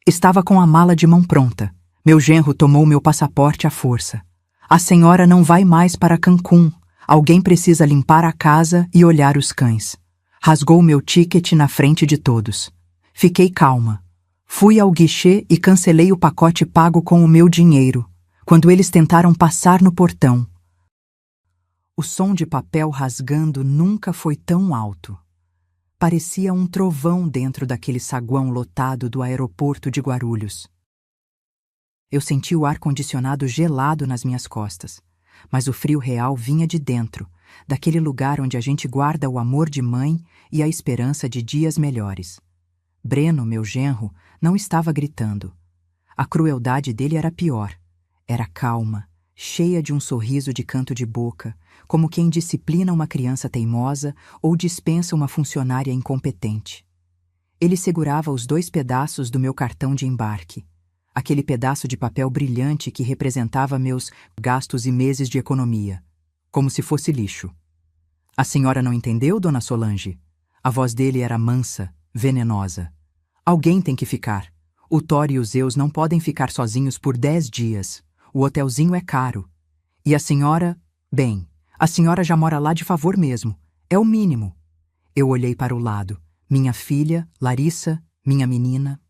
Estava com a mala de mão pronta. Meu genro tomou meu passaporte à força. A senhora não vai mais para Cancún. Alguém precisa limpar a casa e olhar os cães. Rasgou meu ticket na frente de todos. Fiquei calma. Fui ao guichê e cancelei o pacote pago com o meu dinheiro, quando eles tentaram passar no portão. O som de papel rasgando nunca foi tão alto. Parecia um trovão dentro daquele saguão lotado do aeroporto de Guarulhos. Eu senti o ar-condicionado gelado nas minhas costas, mas o frio real vinha de dentro, daquele lugar onde a gente guarda o amor de mãe e a esperança de dias melhores. Breno, meu genro, não estava gritando. A crueldade dele era pior. Era calma, cheia de um sorriso de canto de boca, como quem disciplina uma criança teimosa ou dispensa uma funcionária incompetente. Ele segurava os 2 pedaços do meu cartão de embarque, aquele pedaço de papel brilhante que representava meus gastos e meses de economia, como se fosse lixo. A senhora não entendeu, dona Solange? A voz dele era mansa, venenosa. Alguém tem que ficar. O Thor e os Zeus não podem ficar sozinhos por 10 dias. O hotelzinho é caro. E a senhora... Bem, a senhora já mora lá de favor mesmo. É o mínimo. Eu olhei para o lado. Minha filha, Larissa, minha menina.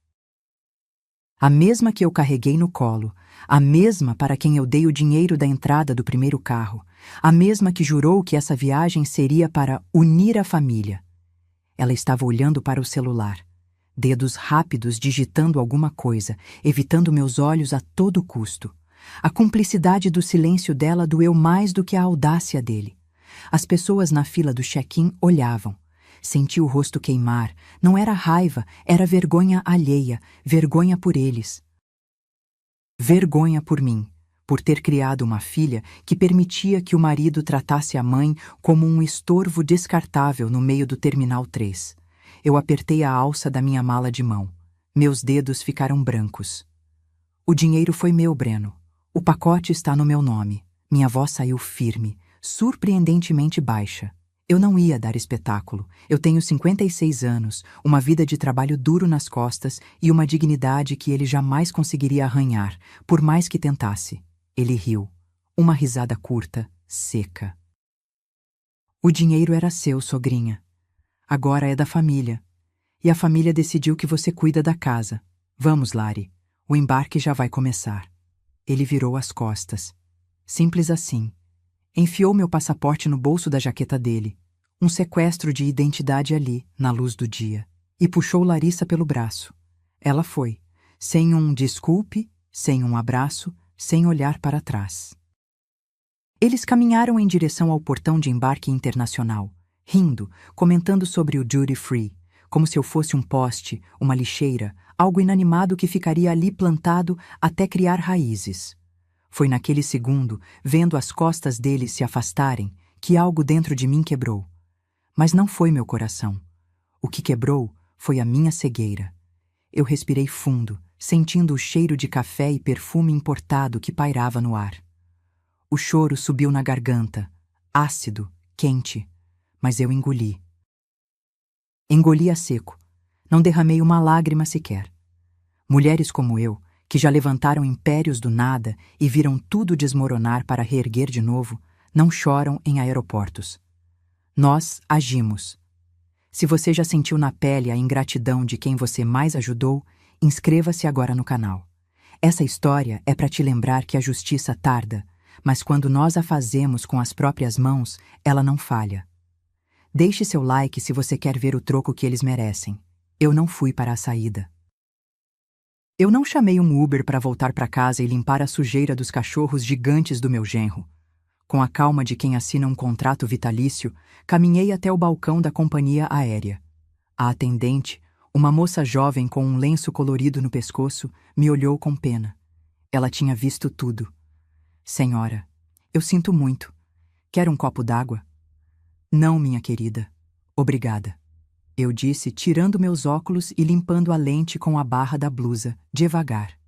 A mesma que eu carreguei no colo. A mesma para quem eu dei o dinheiro da entrada do primeiro carro. A mesma que jurou que essa viagem seria para unir a família. Ela estava olhando para o celular. Dedos rápidos digitando alguma coisa, evitando meus olhos a todo custo. A cumplicidade do silêncio dela doeu mais do que a audácia dele. As pessoas na fila do check-in olhavam. Senti o rosto queimar. Não era raiva, era vergonha alheia, vergonha por eles. Vergonha por mim, por ter criado uma filha que permitia que o marido tratasse a mãe como um estorvo descartável no meio do Terminal 3. Eu apertei a alça da minha mala de mão. Meus dedos ficaram brancos. O dinheiro foi meu, Breno. O pacote está no meu nome. Minha voz saiu firme, surpreendentemente baixa. Eu não ia dar espetáculo. Eu tenho 56 anos, uma vida de trabalho duro nas costas e uma dignidade que ele jamais conseguiria arranhar, por mais que tentasse. Ele riu. Uma risada curta, seca. O dinheiro era seu, sogrinha. Agora é da família. E a família decidiu que você cuida da casa. Vamos, Lari. O embarque já vai começar. Ele virou as costas. Simples assim. Enfiou meu passaporte no bolso da jaqueta dele. Um sequestro de identidade ali, na luz do dia. E puxou Larissa pelo braço. Ela foi. Sem um desculpe, sem um abraço, sem olhar para trás. Eles caminharam em direção ao portão de embarque internacional, rindo, comentando sobre o duty free, como se eu fosse um poste, uma lixeira, algo inanimado que ficaria ali plantado até criar raízes. Foi naquele segundo, vendo as costas deles se afastarem, que algo dentro de mim quebrou. Mas não foi meu coração. O que quebrou foi a minha cegueira. Eu respirei fundo, sentindo o cheiro de café e perfume importado que pairava no ar. O choro subiu na garganta, ácido, quente, mas eu engoli. Engoli a seco. Não derramei uma lágrima sequer. Mulheres como eu, que já levantaram impérios do nada e viram tudo desmoronar para reerguer de novo, não choram em aeroportos. Nós agimos. Se você já sentiu na pele a ingratidão de quem você mais ajudou, inscreva-se agora no canal. Essa história é para te lembrar que a justiça tarda, mas quando nós a fazemos com as próprias mãos, ela não falha. Deixe seu like se você quer ver o troco que eles merecem. Eu não fui para a saída. Eu não chamei um Uber para voltar para casa e limpar a sujeira dos cachorros gigantes do meu genro. Com a calma de quem assina um contrato vitalício, caminhei até o balcão da companhia aérea. A atendente, uma moça jovem com um lenço colorido no pescoço, me olhou com pena. Ela tinha visto tudo. Senhora, eu sinto muito. Quer um copo d'água? Não, minha querida. Obrigada. Eu disse, tirando meus óculos e limpando a lente com a barra da blusa, devagar.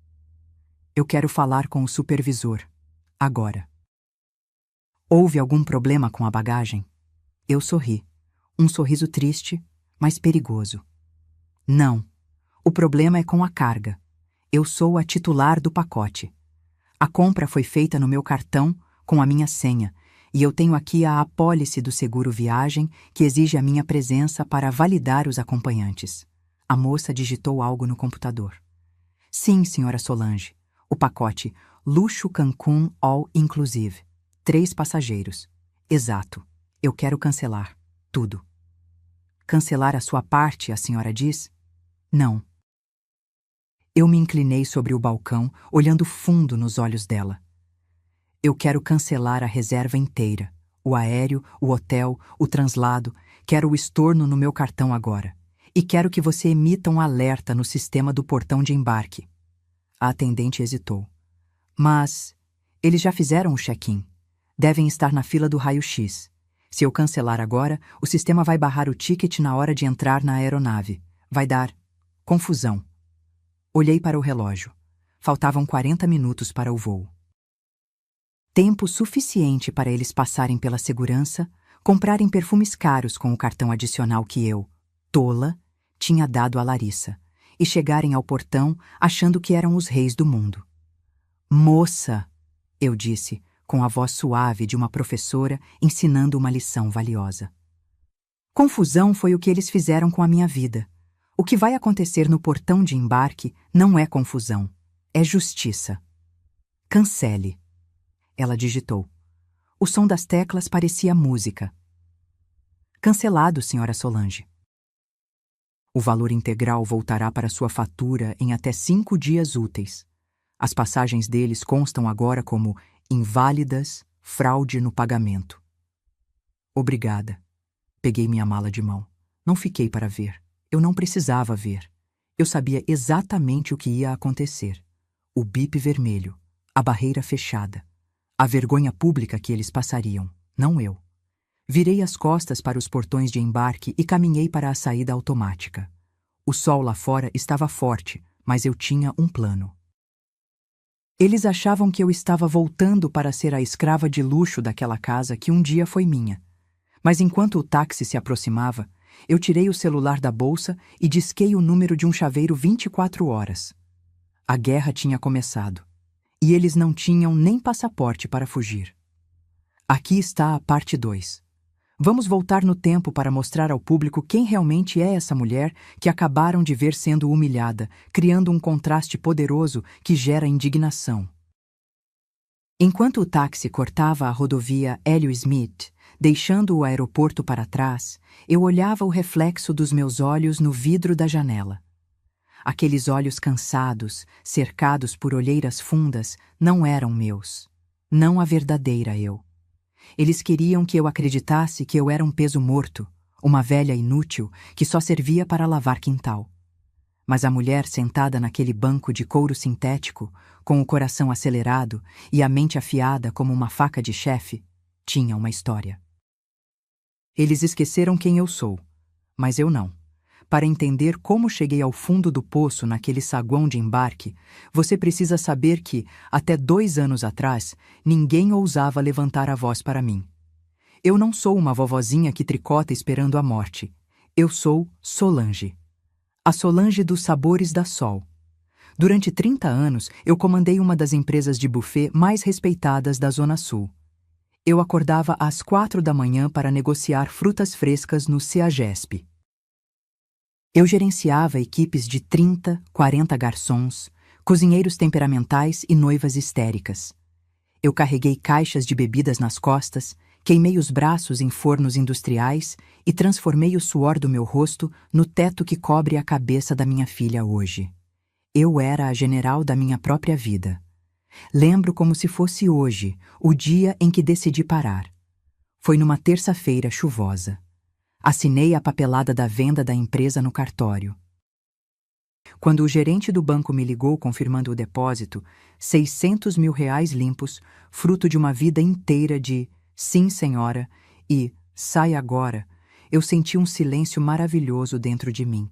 Eu quero falar com o supervisor. Agora. Houve algum problema com a bagagem? Eu sorri. Um sorriso triste, mas perigoso. Não. O problema é com a carga. Eu sou a titular do pacote. A compra foi feita no meu cartão com a minha senha, e eu tenho aqui a apólice do seguro viagem que exige a minha presença para validar os acompanhantes. A moça digitou algo no computador. Sim, senhora Solange. O pacote Luxo Cancún All Inclusive. 3 passageiros. Exato. Eu quero cancelar. Tudo. Cancelar a sua parte, a senhora diz? Não. Eu me inclinei sobre o balcão, olhando fundo nos olhos dela. Eu quero cancelar a reserva inteira. O aéreo, o hotel, o translado. Quero o estorno no meu cartão agora. E quero que você emita um alerta no sistema do portão de embarque. A atendente hesitou. Mas eles já fizeram o check-in. Devem estar na fila do raio-x. Se eu cancelar agora, o sistema vai barrar o ticket na hora de entrar na aeronave. Vai dar confusão. Olhei para o relógio. Faltavam 40 minutos para o voo. Tempo suficiente para eles passarem pela segurança, comprarem perfumes caros com o cartão adicional que eu, tola, tinha dado a Larissa, e chegarem ao portão achando que eram os reis do mundo. Moça, eu disse, com a voz suave de uma professora ensinando uma lição valiosa. Confusão foi o que eles fizeram com a minha vida. O que vai acontecer no portão de embarque não é confusão, é justiça. Cancele. Ela digitou. O som das teclas parecia música. Cancelado, senhora Solange. O valor integral voltará para sua fatura em até 5 dias úteis. As passagens deles constam agora como inválidas, fraude no pagamento. Obrigada. Peguei minha mala de mão. Não fiquei para ver. Eu não precisava ver. Eu sabia exatamente o que ia acontecer. O bip vermelho, a barreira fechada, a vergonha pública que eles passariam, não eu. Virei as costas para os portões de embarque e caminhei para a saída automática. O sol lá fora estava forte, mas eu tinha um plano. Eles achavam que eu estava voltando para ser a escrava de luxo daquela casa que um dia foi minha. Mas enquanto o táxi se aproximava, eu tirei o celular da bolsa e disquei o número de um chaveiro 24 horas. A guerra tinha começado, e eles não tinham nem passaporte para fugir. Aqui está a parte 2. Vamos voltar no tempo para mostrar ao público quem realmente é essa mulher que acabaram de ver sendo humilhada, criando um contraste poderoso que gera indignação. Enquanto o táxi cortava a rodovia Hélio Smith, deixando o aeroporto para trás, eu olhava o reflexo dos meus olhos no vidro da janela. Aqueles olhos cansados, cercados por olheiras fundas, não eram meus. Não a verdadeira eu. Eles queriam que eu acreditasse que eu era um peso morto, uma velha inútil que só servia para lavar quintal. Mas a mulher sentada naquele banco de couro sintético, com o coração acelerado e a mente afiada como uma faca de chefe, tinha uma história. Eles esqueceram quem eu sou, mas eu não. Para entender como cheguei ao fundo do poço naquele saguão de embarque, você precisa saber que, até 2 anos atrás, ninguém ousava levantar a voz para mim. Eu não sou uma vovozinha que tricota esperando a morte. Eu sou Solange. A Solange dos sabores da Sol. Durante 30 anos, eu comandei uma das empresas de buffet mais respeitadas da Zona Sul. Eu acordava às 4 da manhã para negociar frutas frescas no CEAGESP. Eu gerenciava equipes de 30, 40 garçons, cozinheiros temperamentais e noivas histéricas. Eu carreguei caixas de bebidas nas costas, queimei os braços em fornos industriais e transformei o suor do meu rosto no teto que cobre a cabeça da minha filha hoje. Eu era a general da minha própria vida. Lembro como se fosse hoje, o dia em que decidi parar. Foi numa terça-feira chuvosa. Assinei a papelada da venda da empresa no cartório. Quando o gerente do banco me ligou confirmando o depósito, 600 mil reais limpos, fruto de uma vida inteira de "sim, senhora" e "sai agora", eu senti um silêncio maravilhoso dentro de mim.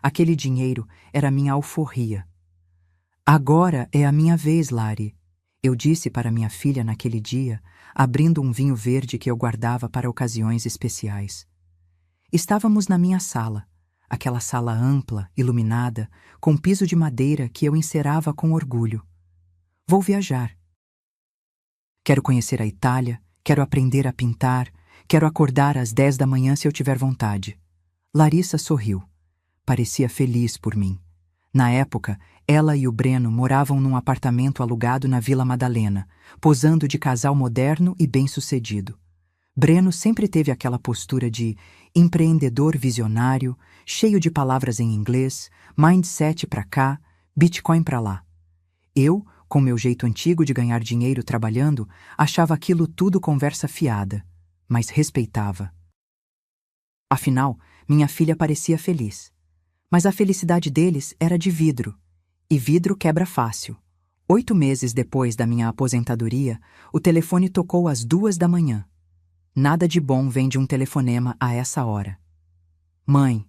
Aquele dinheiro era minha alforria. "Agora é a minha vez, Lari", eu disse para minha filha naquele dia, abrindo um vinho verde que eu guardava para ocasiões especiais. Estávamos na minha sala. aquela sala ampla, iluminada, com piso de madeira que eu encerava com orgulho. Vou viajar. Quero conhecer a Itália, quero aprender a pintar, quero acordar às 10 da manhã se eu tiver vontade. Larissa sorriu. Parecia feliz por mim. Na época, ela e o Breno moravam num apartamento alugado na Vila Madalena, posando de casal moderno e bem-sucedido. Breno sempre teve aquela postura de empreendedor visionário, cheio de palavras em inglês, mindset pra cá, Bitcoin pra lá. Eu, com meu jeito antigo de ganhar dinheiro trabalhando, achava aquilo tudo conversa fiada, mas respeitava. Afinal, minha filha parecia feliz. Mas a felicidade deles era de vidro, e vidro quebra fácil. 8 meses depois da minha aposentadoria, o telefone tocou às 2 da manhã. Nada de bom vem de um telefonema a essa hora. Mãe.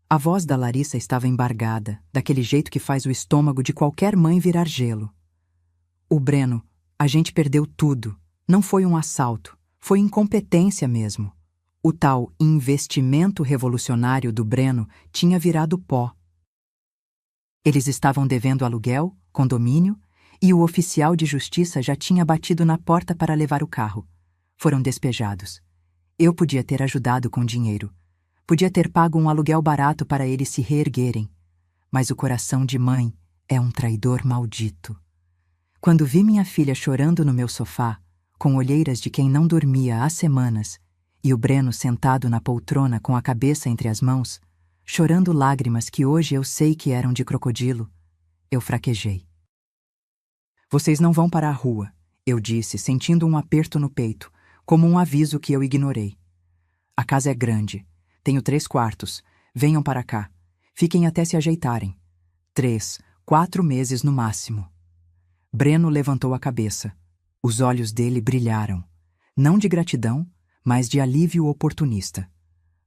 A voz da Larissa estava embargada, daquele jeito que faz o estômago de qualquer mãe virar gelo. O Breno, a gente perdeu tudo. Não foi um assalto, foi incompetência mesmo. O tal investimento revolucionário do Breno tinha virado pó. Eles estavam devendo aluguel, condomínio, e o oficial de justiça já tinha batido na porta para levar o carro. Foram despejados. Eu podia ter ajudado com dinheiro. Podia ter pago um aluguel barato para eles se reerguerem. Mas o coração de mãe é um traidor maldito. Quando vi minha filha chorando no meu sofá, com olheiras de quem não dormia há semanas, e o Breno sentado na poltrona com a cabeça entre as mãos, chorando lágrimas que hoje eu sei que eram de crocodilo, eu fraquejei. Vocês não vão para a rua, eu disse, sentindo um aperto no peito, como um aviso que eu ignorei. A casa é grande, tenho 3 quartos, venham para cá, fiquem até se ajeitarem. 3, 4 meses no máximo. Breno levantou a cabeça. Os olhos dele brilharam, não de gratidão, mas de alívio oportunista.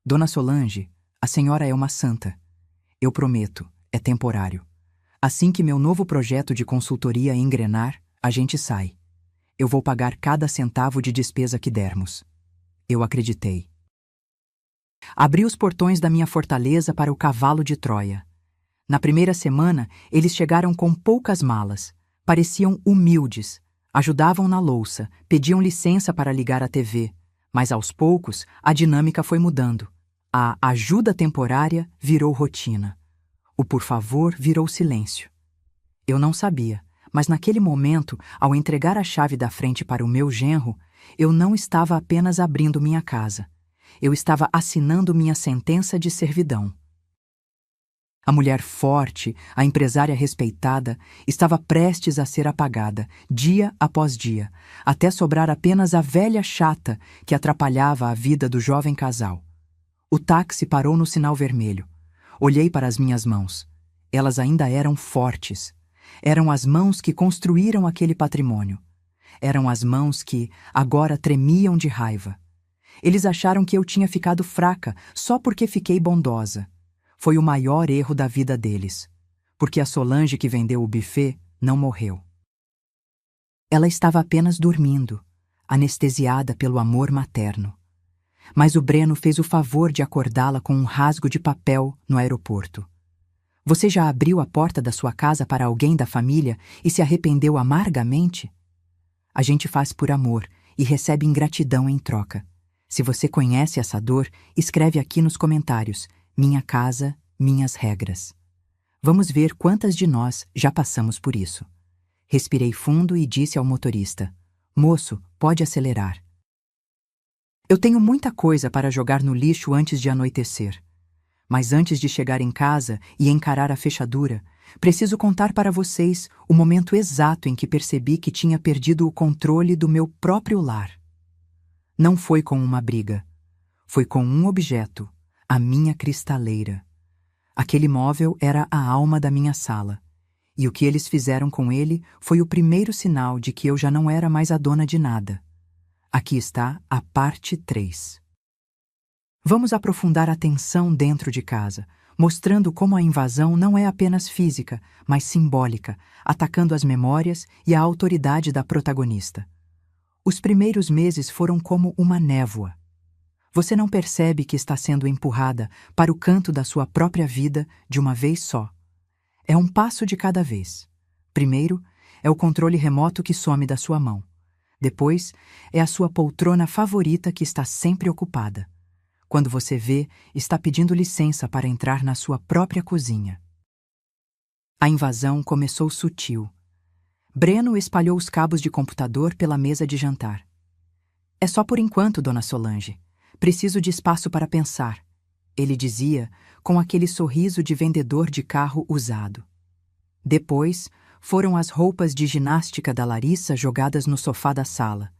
Dona Solange, a senhora é uma santa. Eu prometo, é temporário. Assim que meu novo projeto de consultoria engrenar, a gente sai. Eu vou pagar cada centavo de despesa que dermos. Eu acreditei. Abri os portões da minha fortaleza para o cavalo de Troia. Na primeira semana, eles chegaram com poucas malas. Pareciam humildes. Ajudavam na louça, pediam licença para ligar a TV. Mas aos poucos, a dinâmica foi mudando. A ajuda temporária virou rotina. O por favor virou silêncio. Eu não sabia, mas naquele momento, ao entregar a chave da frente para o meu genro, eu não estava apenas abrindo minha casa. Eu estava assinando minha sentença de servidão. A mulher forte, a empresária respeitada, estava prestes a ser apagada, dia após dia, até sobrar apenas a velha chata que atrapalhava a vida do jovem casal. O táxi parou no sinal vermelho. Olhei para as minhas mãos. Elas ainda eram fortes. Eram as mãos que construíram aquele patrimônio. Eram as mãos que agora tremiam de raiva. Eles acharam que eu tinha ficado fraca só porque fiquei bondosa. Foi o maior erro da vida deles, porque a Solange que vendeu o buffet não morreu. Ela estava apenas dormindo, anestesiada pelo amor materno. Mas o Breno fez o favor de acordá-la com um rasgo de papel no aeroporto. Você já abriu a porta da sua casa para alguém da família e se arrependeu amargamente? A gente faz por amor e recebe ingratidão em troca. Se você conhece essa dor, escreve aqui nos comentários: minha casa, minhas regras. Vamos ver quantas de nós já passamos por isso. Respirei fundo e disse ao motorista: moço, pode acelerar. Eu tenho muita coisa para jogar no lixo antes de anoitecer. Mas antes de chegar em casa e encarar a fechadura, preciso contar para vocês o momento exato em que percebi que tinha perdido o controle do meu próprio lar. Não foi com uma briga. Foi com um objeto, a minha cristaleira. Aquele móvel era a alma da minha sala. E o que eles fizeram com ele foi o primeiro sinal de que eu já não era mais a dona de nada. Aqui está a parte 3. Vamos aprofundar a tensão dentro de casa, mostrando como a invasão não é apenas física, mas simbólica, atacando as memórias e a autoridade da protagonista. Os primeiros meses foram como uma névoa. Você não percebe que está sendo empurrada para o canto da sua própria vida de uma vez só. É um passo de cada vez. Primeiro, é o controle remoto que some da sua mão. Depois, é a sua poltrona favorita que está sempre ocupada. Quando você vê, está pedindo licença para entrar na sua própria cozinha. A invasão começou sutil. Breno espalhou os cabos de computador pela mesa de jantar. É só por enquanto, dona Solange. Preciso de espaço para pensar, ele dizia com aquele sorriso de vendedor de carro usado. Depois, foram as roupas de ginástica da Larissa jogadas no sofá da sala,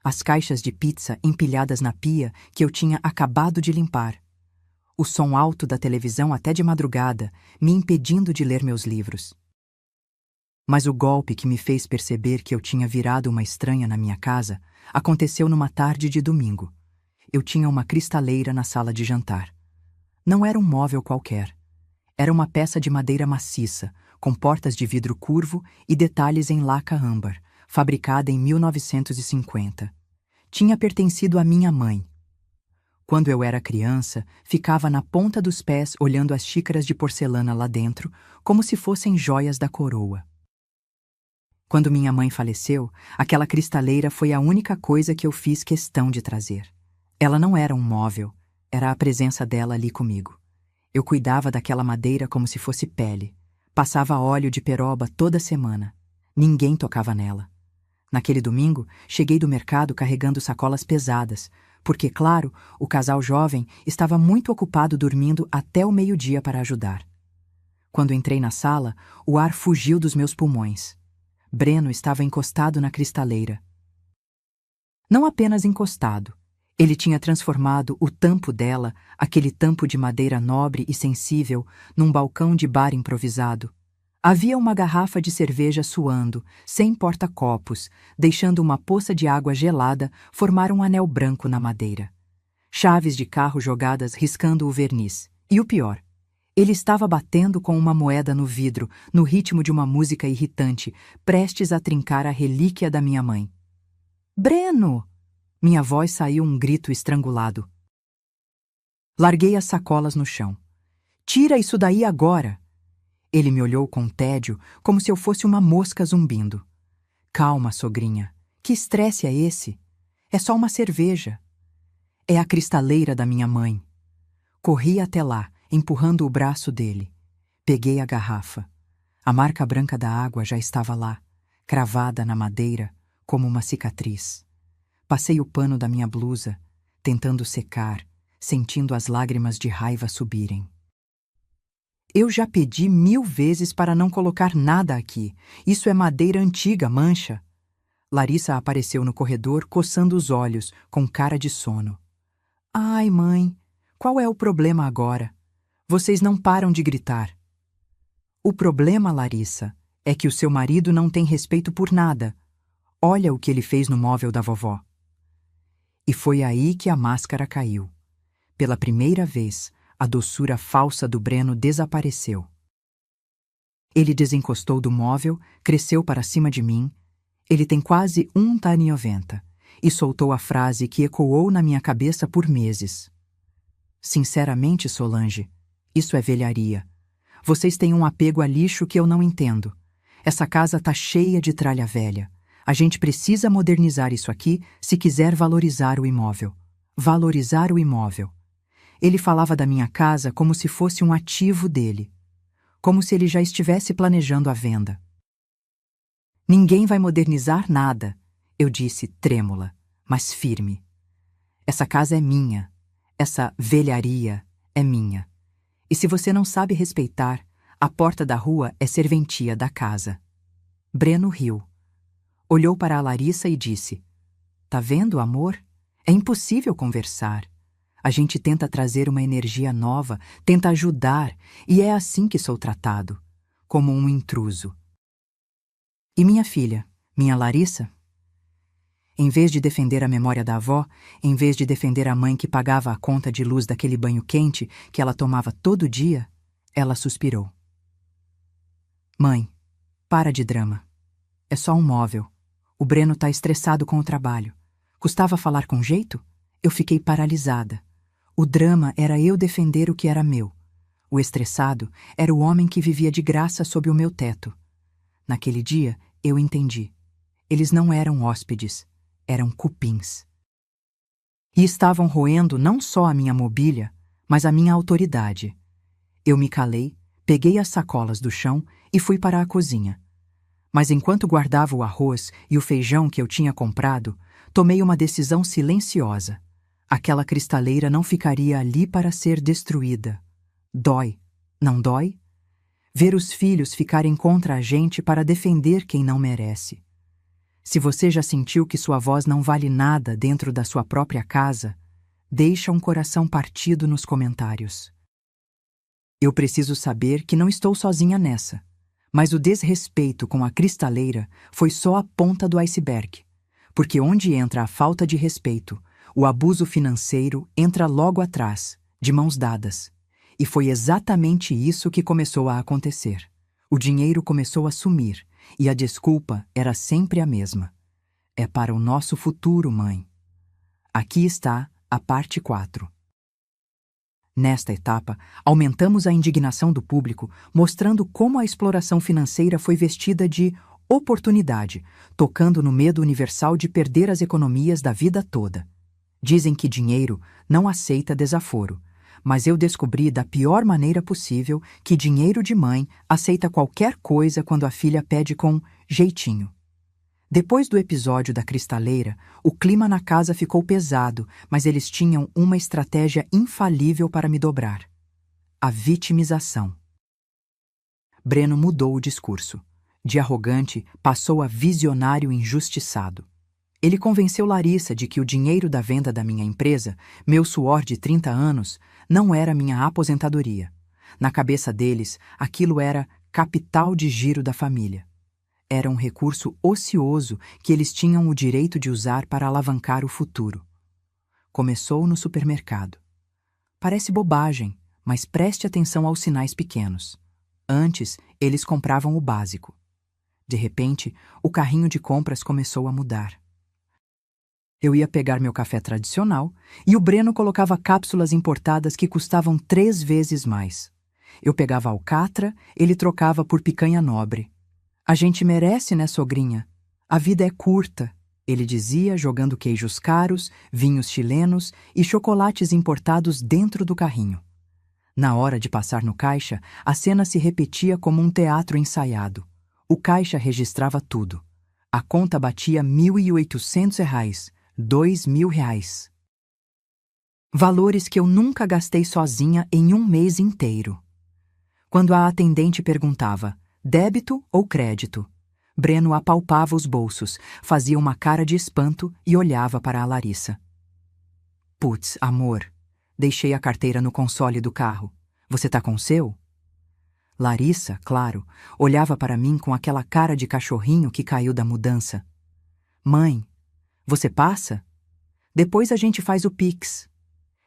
as caixas de pizza empilhadas na pia que eu tinha acabado de limpar, o som alto da televisão até de madrugada, me impedindo de ler meus livros. Mas o golpe que me fez perceber que eu tinha virado uma estranha na minha casa aconteceu numa tarde de domingo. Eu tinha uma cristaleira na sala de jantar. Não era um móvel qualquer. Era uma peça de madeira maciça, com portas de vidro curvo e detalhes em laca âmbar, fabricada em 1950. Tinha pertencido à minha mãe. Quando eu era criança, ficava na ponta dos pés olhando as xícaras de porcelana lá dentro, como se fossem joias da coroa. Quando minha mãe faleceu, aquela cristaleira foi a única coisa que eu fiz questão de trazer. Ela não era um móvel, era a presença dela ali comigo. Eu cuidava daquela madeira como se fosse pele. Passava óleo de peroba toda semana. Ninguém tocava nela. Naquele domingo, cheguei do mercado carregando sacolas pesadas, porque, claro, o casal jovem estava muito ocupado dormindo até o meio-dia para ajudar. Quando entrei na sala, o ar fugiu dos meus pulmões. Breno estava encostado na cristaleira. Não apenas encostado. Ele tinha transformado o tampo dela, aquele tampo de madeira nobre e sensível, num balcão de bar improvisado. Havia uma garrafa de cerveja suando, sem porta-copos, deixando uma poça de água gelada formar um anel branco na madeira. Chaves de carro jogadas riscando o verniz. E o pior, ele estava batendo com uma moeda no vidro, no ritmo de uma música irritante, prestes a trincar a relíquia da minha mãe. Breno! Minha voz saiu um grito estrangulado. Larguei as sacolas no chão. Tira isso daí agora! Ele me olhou com tédio, como se eu fosse uma mosca zumbindo. Calma, sogrinha. Que estresse é esse? É só uma cerveja. É a cristaleira da minha mãe. Corri até lá, empurrando o braço dele. Peguei a garrafa. A marca branca da água já estava lá, cravada na madeira, como uma cicatriz. Passei o pano da minha blusa, tentando secar, sentindo as lágrimas de raiva subirem. Eu já pedi 1000 vezes para não colocar nada aqui. Isso é madeira antiga, mancha. Larissa apareceu no corredor, coçando os olhos, com cara de sono. Ai, mãe, qual é o problema agora? Vocês não param de gritar. O problema, Larissa, é que o seu marido não tem respeito por nada. Olha o que ele fez no móvel da vovó. E foi aí que a máscara caiu. Pela primeira vez, a doçura falsa do Breno desapareceu. Ele desencostou do móvel, cresceu para cima de mim. Ele tem quase 1,90 m e soltou a frase que ecoou na minha cabeça por meses. Sinceramente, Solange, isso é velharia. Vocês têm um apego a lixo que eu não entendo. Essa casa tá cheia de tralha velha. A gente precisa modernizar isso aqui se quiser valorizar o imóvel. Valorizar o imóvel. Ele falava da minha casa como se fosse um ativo dele. Como se ele já estivesse planejando a venda. Ninguém vai modernizar nada, eu disse trêmula, mas firme. Essa casa é minha. Essa velharia é minha. E se você não sabe respeitar, a porta da rua é serventia da casa. Breno riu. Olhou para a Larissa e disse: Tá vendo, amor? É impossível conversar. A gente tenta trazer uma energia nova, tenta ajudar, e é assim que sou tratado, como um intruso. E minha filha, minha Larissa? Em vez de defender a memória da avó, em vez de defender a mãe que pagava a conta de luz daquele banho quente que ela tomava todo dia, ela suspirou. Mãe, para de drama. É só um móvel. O Breno tá estressado com o trabalho. Custava falar com jeito? eu fiquei paralisada. O drama era eu defender o que era meu. O estressado era o homem que vivia de graça sob o meu teto. Naquele dia, eu entendi. Eles não eram hóspedes, eram cupins. E estavam roendo não só a minha mobília, mas a minha autoridade. Eu me calei, peguei as sacolas do chão e fui para a cozinha. Mas enquanto guardava o arroz e o feijão que eu tinha comprado, tomei uma decisão silenciosa. Aquela cristaleira não ficaria ali para ser destruída. Dói, não dói? Ver os filhos ficarem contra a gente para defender quem não merece. Se você já sentiu que sua voz não vale nada dentro da sua própria casa, deixa um coração partido nos comentários. Eu preciso saber que não estou sozinha nessa, mas o desrespeito com a cristaleira foi só a ponta do iceberg, porque onde entra a falta de respeito, o abuso financeiro entra logo atrás, de mãos dadas. E foi exatamente isso que começou a acontecer. O dinheiro começou a sumir, e a desculpa era sempre a mesma. É para o nosso futuro, mãe. Aqui está a parte 4. Nesta etapa, aumentamos a indignação do público, mostrando como a exploração financeira foi vestida de oportunidade, tocando no medo universal de perder as economias da vida toda. Dizem que dinheiro não aceita desaforo, mas eu descobri da pior maneira possível que dinheiro de mãe aceita qualquer coisa quando a filha pede com jeitinho. Depois do episódio da cristaleira, o clima na casa ficou pesado, mas eles tinham uma estratégia infalível para me dobrar: a vitimização. Breno mudou o discurso. De arrogante, passou a visionário injustiçado. Ele convenceu Larissa de que o dinheiro da venda da minha empresa, meu suor de 30 anos, não era minha aposentadoria. Na cabeça deles, aquilo era capital de giro da família. Era um recurso ocioso que eles tinham o direito de usar para alavancar o futuro. Começou no supermercado. Parece bobagem, mas preste atenção aos sinais pequenos. Antes, eles compravam o básico. De repente, o carrinho de compras começou a mudar. Eu ia pegar meu café tradicional e o Breno colocava cápsulas importadas que custavam 3 vezes mais. Eu pegava alcatra, ele trocava por picanha nobre. A gente merece, né, sogrinha? A vida é curta, ele dizia, jogando queijos caros, vinhos chilenos e chocolates importados dentro do carrinho. Na hora de passar no caixa, a cena se repetia como um teatro ensaiado. O caixa registrava tudo. A conta batia R$ 1.800, R$ 2.000. Valores que eu nunca gastei sozinha em um mês inteiro. Quando a atendente perguntava: débito ou crédito? Breno apalpava os bolsos, fazia uma cara de espanto e olhava para a Larissa. Putz, amor, deixei a carteira no console do carro. Você tá com o seu? Larissa, claro, olhava para mim com aquela cara de cachorrinho que caiu da mudança. Mãe, você passa? Depois a gente faz o Pix.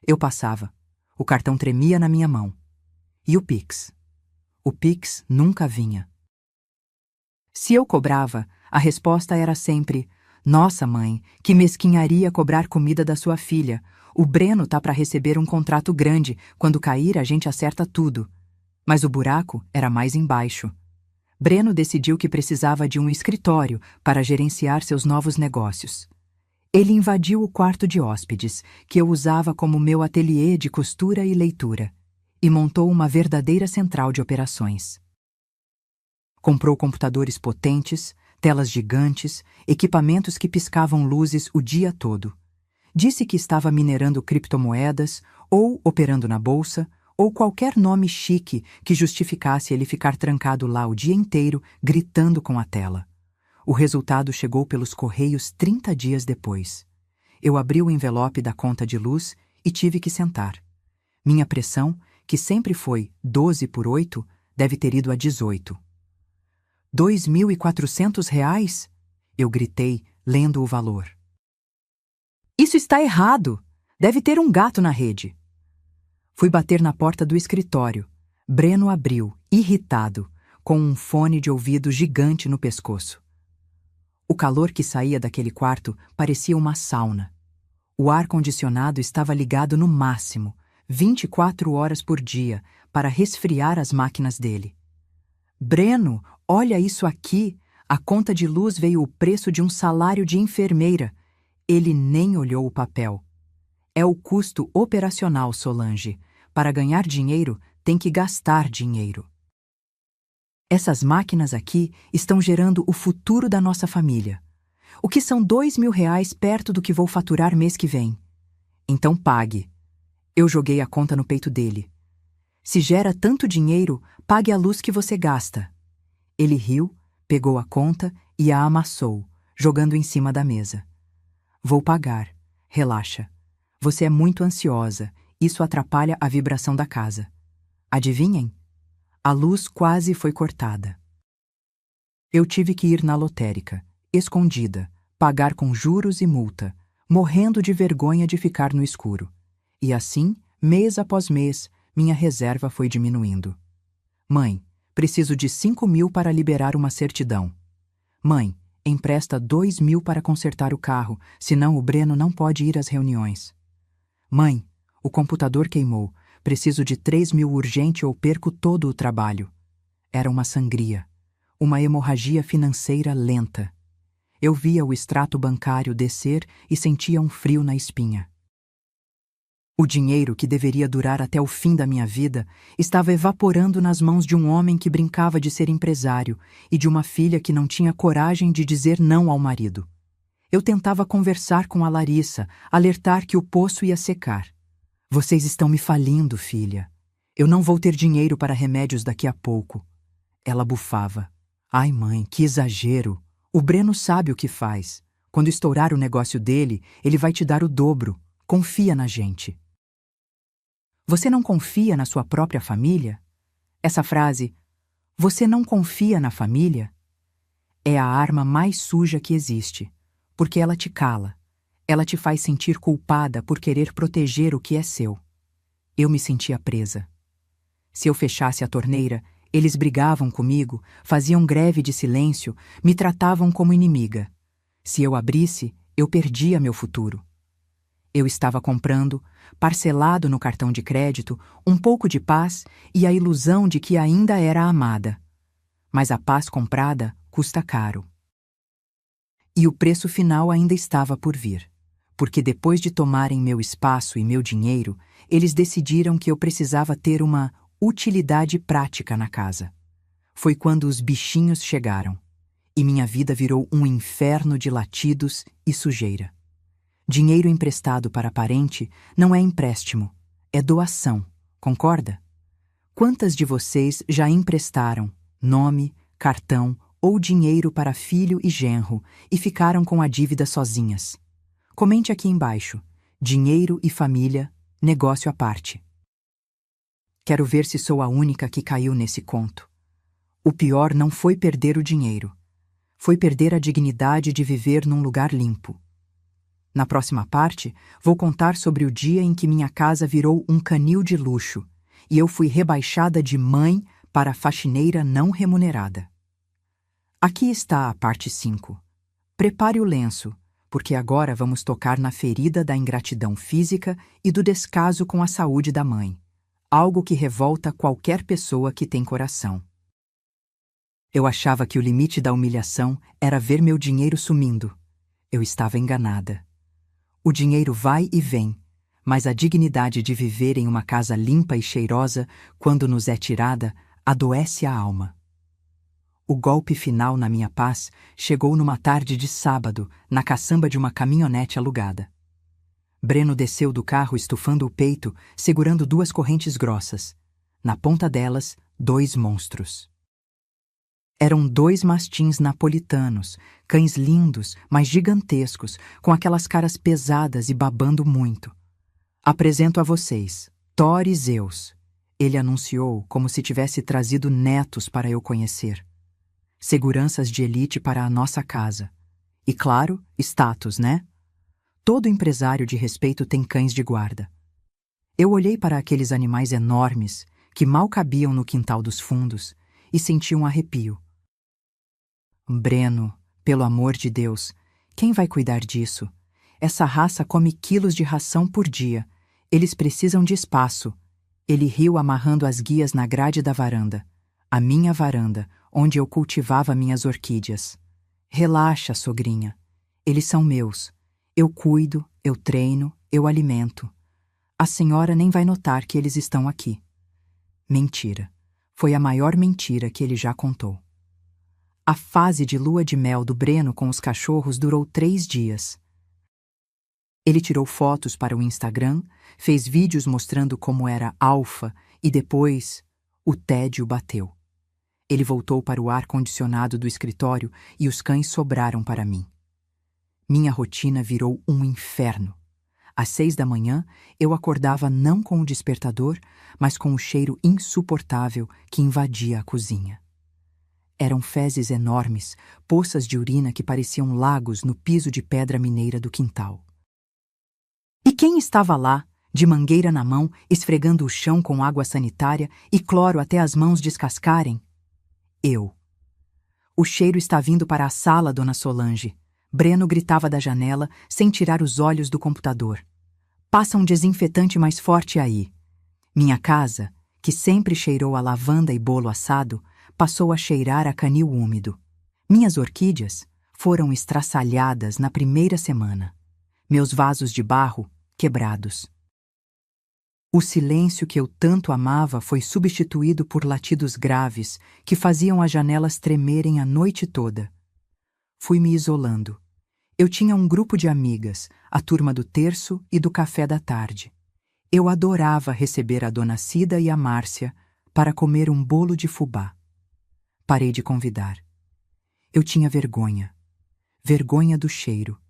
Eu passava. O cartão tremia na minha mão. E o Pix? O Pix nunca vinha. Se eu cobrava, a resposta era sempre: nossa, mãe, que mesquinharia cobrar comida da sua filha. O Breno tá para receber um contrato grande. Quando cair, a gente acerta tudo. Mas o buraco era mais embaixo. Breno decidiu que precisava de um escritório para gerenciar seus novos negócios. Ele invadiu o quarto de hóspedes, que eu usava como meu ateliê de costura e leitura, e montou uma verdadeira central de operações. Comprou computadores potentes, telas gigantes, equipamentos que piscavam luzes o dia todo. Disse que estava minerando criptomoedas, ou operando na bolsa, ou qualquer nome chique que justificasse ele ficar trancado lá o dia inteiro, gritando com a tela. O resultado chegou pelos correios 30 dias depois. Eu abri o envelope da conta de luz e tive que sentar. Minha pressão, que sempre foi 12 por 8, deve ter ido a 18. R$ 2.400? Eu gritei, lendo o valor. Isso está errado! Deve ter um gato na rede. Fui bater na porta do escritório. Breno abriu, irritado, com um fone de ouvido gigante no pescoço. O calor que saía daquele quarto parecia uma sauna. O ar-condicionado estava ligado no máximo, 24 horas por dia, para resfriar as máquinas dele. Breno, olha isso aqui! A conta de luz veio o preço de um salário de enfermeira. Ele nem olhou o papel. É o custo operacional, Solange. Para ganhar dinheiro, tem que gastar dinheiro. Essas máquinas aqui estão gerando o futuro da nossa família. O que são R$ 2.000 perto do que vou faturar mês que vem? Então pague. Eu joguei a conta no peito dele. Se gera tanto dinheiro, pague a luz que você gasta. Ele riu, pegou a conta e a amassou, jogando em cima da mesa. Vou pagar. Relaxa. Você é muito ansiosa. Isso atrapalha a vibração da casa. Adivinhem? A luz quase foi cortada. Eu tive que ir na lotérica, escondida, pagar com juros e multa, morrendo de vergonha de ficar no escuro. E assim, mês após mês, minha reserva foi diminuindo. Mãe, preciso de 5.000 para liberar uma certidão. Mãe, empresta 2.000 para consertar o carro, senão o Breno não pode ir às reuniões. Mãe, o computador queimou, preciso de 3.000 urgente ou perco todo o trabalho. Era uma sangria, uma hemorragia financeira lenta. Eu via o extrato bancário descer e sentia um frio na espinha. O dinheiro que deveria durar até o fim da minha vida estava evaporando nas mãos de um homem que brincava de ser empresário e de uma filha que não tinha coragem de dizer não ao marido. Eu tentava conversar com a Larissa, alertar que o poço ia secar. Vocês estão me falindo, filha. Eu não vou ter dinheiro para remédios daqui a pouco. Ela bufava. Ai, mãe, que exagero. O Breno sabe o que faz. Quando estourar o negócio dele, ele vai te dar o dobro. Confia na gente. Você não confia na sua própria família? Essa frase, você não confia na família, é a arma mais suja que existe, porque ela te cala, ela te faz sentir culpada por querer proteger o que é seu. Eu me sentia presa. Se eu fechasse a torneira, eles brigavam comigo, faziam greve de silêncio, me tratavam como inimiga. Se eu abrisse, eu perdia meu futuro. Eu estava comprando, parcelado no cartão de crédito, um pouco de paz e a ilusão de que ainda era amada. Mas a paz comprada custa caro. E o preço final ainda estava por vir, porque depois de tomarem meu espaço e meu dinheiro, eles decidiram que eu precisava ter uma utilidade prática na casa. Foi quando os bichinhos chegaram, e minha vida virou um inferno de latidos e sujeira. Dinheiro emprestado para parente não é empréstimo, é doação, concorda? Quantas de vocês já emprestaram nome, cartão ou dinheiro para filho e genro e ficaram com a dívida sozinhas? Comente aqui embaixo. Dinheiro e família, negócio à parte. Quero ver se sou a única que caiu nesse conto. O pior não foi perder o dinheiro. Foi perder a dignidade de viver num lugar limpo. Na próxima parte, vou contar sobre o dia em que minha casa virou um canil de luxo e eu fui rebaixada de mãe para faxineira não remunerada. Aqui está a parte 5. Prepare o lenço, porque agora vamos tocar na ferida da ingratidão física e do descaso com a saúde da mãe, algo que revolta qualquer pessoa que tem coração. Eu achava que o limite da humilhação era ver meu dinheiro sumindo. Eu estava enganada. O dinheiro vai e vem, mas a dignidade de viver em uma casa limpa e cheirosa, quando nos é tirada, adoece a alma. O golpe final na minha paz chegou numa tarde de sábado, na caçamba de uma caminhonete alugada. Breno desceu do carro estufando o peito, segurando 2 correntes grossas. Na ponta delas, 2 monstros. Eram 2 mastins napolitanos, cães lindos, mas gigantescos, com aquelas caras pesadas e babando muito. Apresento a vocês, Thor e Zeus. Ele anunciou como se tivesse trazido netos para eu conhecer. Seguranças de elite para a nossa casa. E claro, status, né? Todo empresário de respeito tem cães de guarda. Eu olhei para aqueles animais enormes, que mal cabiam no quintal dos fundos, e senti um arrepio. Breno, pelo amor de Deus, quem vai cuidar disso? Essa raça come quilos de ração por dia. Eles precisam de espaço. Ele riu amarrando as guias na grade da varanda. A minha varanda, onde eu cultivava minhas orquídeas. Relaxa, sogrinha. Eles são meus. Eu cuido, eu treino, eu alimento. A senhora nem vai notar que eles estão aqui. Mentira. Foi a maior mentira que ele já contou. A fase de lua de mel do Breno com os cachorros durou 3 dias. Ele tirou fotos para o Instagram, fez vídeos mostrando como era alfa e depois o tédio bateu. Ele voltou para o ar-condicionado do escritório e os cães sobraram para mim. Minha rotina virou um inferno. Às 6 da manhã, eu acordava não com o despertador, mas com o cheiro insuportável que invadia a cozinha. Eram fezes enormes, poças de urina que pareciam lagos no piso de pedra mineira do quintal. E quem estava lá, de mangueira na mão, esfregando o chão com água sanitária e cloro até as mãos descascarem? Eu. O cheiro está vindo para a sala, dona Solange. Breno gritava da janela, sem tirar os olhos do computador. Passa um desinfetante mais forte aí. Minha casa, que sempre cheirou a lavanda e bolo assado, passou a cheirar a canil úmido. Minhas orquídeas foram estraçalhadas na primeira semana. Meus vasos de barro quebrados. O silêncio que eu tanto amava foi substituído por latidos graves que faziam as janelas tremerem a noite toda. Fui me isolando. Eu tinha um grupo de amigas, a turma do terço e do café da tarde. Eu adorava receber a dona Cida e a Márcia para comer um bolo de fubá. Parei de convidar. Eu tinha vergonha. Vergonha do cheiro.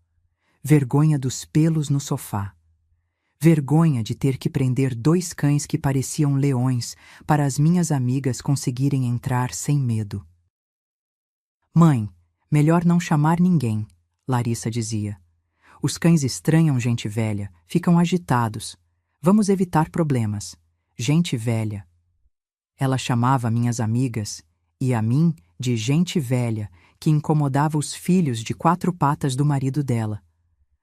Vergonha dos pelos no sofá. Vergonha de ter que prender 2 cães que pareciam leões para as minhas amigas conseguirem entrar sem medo. Mãe, melhor não chamar ninguém, Larissa dizia. Os cães estranham gente velha, ficam agitados. Vamos evitar problemas. Gente velha. Ela chamava minhas amigas, e a mim, de gente velha, que incomodava os filhos de 4 patas do marido dela.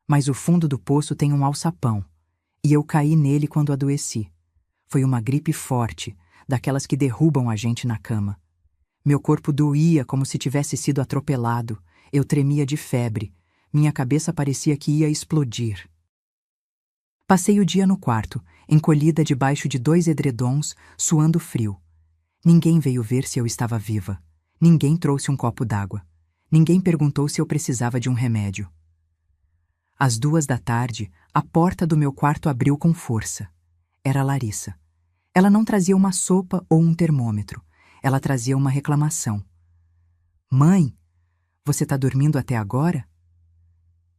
Mas o fundo do poço tem um alçapão, e eu caí nele quando adoeci. Foi uma gripe forte, daquelas que derrubam a gente na cama. Meu corpo doía como se tivesse sido atropelado. Eu tremia de febre. Minha cabeça parecia que ia explodir. Passei o dia no quarto, encolhida debaixo de 2 edredons, suando frio. Ninguém veio ver se eu estava viva. Ninguém trouxe um copo d'água. Ninguém perguntou se eu precisava de um remédio. Às 2 da tarde, a porta do meu quarto abriu com força. Era Larissa. Ela não trazia uma sopa ou um termômetro. Ela trazia uma reclamação. Mãe, você tá dormindo até agora?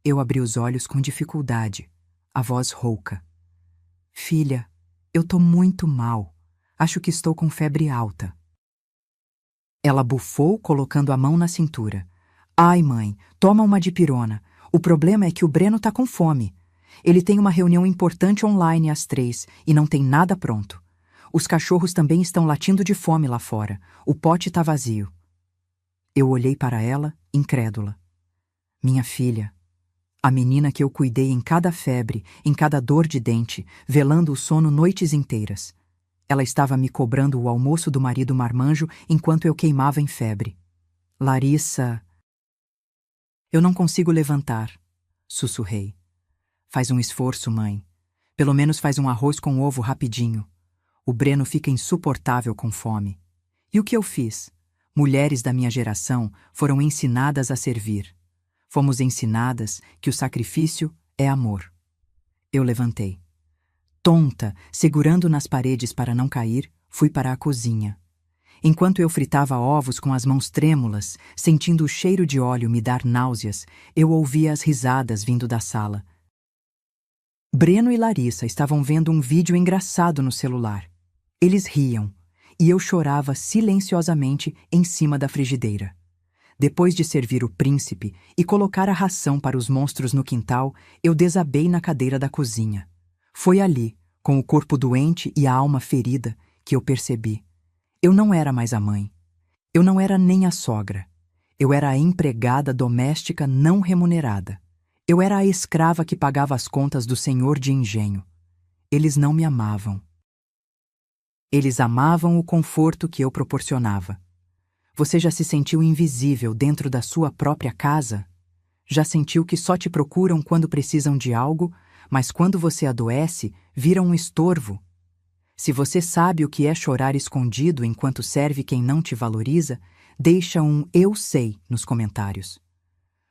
Eu abri os olhos com dificuldade, a voz rouca. Filha, eu tô muito mal. Acho que estou com febre alta. Ela bufou, colocando a mão na cintura. Ai, mãe, toma uma dipirona. O problema é que o Breno tá com fome. Ele tem uma reunião importante online às 3 e não tem nada pronto. Os cachorros também estão latindo de fome lá fora. O pote tá vazio. Eu olhei para ela, incrédula. Minha filha, a menina que eu cuidei em cada febre, em cada dor de dente, velando o sono noites inteiras. Ela estava me cobrando o almoço do marido marmanjo enquanto eu queimava em febre. Larissa... Eu não consigo levantar, sussurrei. Faz um esforço, mãe. Pelo menos faz um arroz com ovo rapidinho. O Breno fica insuportável com fome. E o que eu fiz? Mulheres da minha geração foram ensinadas a servir. Fomos ensinadas que o sacrifício é amor. Eu levantei. Tonta, segurando nas paredes para não cair, fui para a cozinha. Enquanto eu fritava ovos com as mãos trêmulas, sentindo o cheiro de óleo me dar náuseas, eu ouvia as risadas vindo da sala. Breno e Larissa estavam vendo um vídeo engraçado no celular. Eles riam, e eu chorava silenciosamente em cima da frigideira. Depois de servir o príncipe e colocar a ração para os monstros no quintal, eu desabei na cadeira da cozinha. Foi ali, com o corpo doente e a alma ferida, que eu percebi. Eu não era mais a mãe. Eu não era nem a sogra. Eu era a empregada doméstica não remunerada. Eu era a escrava que pagava as contas do senhor de engenho. Eles não me amavam. Eles amavam o conforto que eu proporcionava. Você já se sentiu invisível dentro da sua própria casa? Já sentiu que só te procuram quando precisam de algo, mas quando você adoece, viram um estorvo? Se você sabe o que é chorar escondido enquanto serve quem não te valoriza, deixa um "eu sei" nos comentários.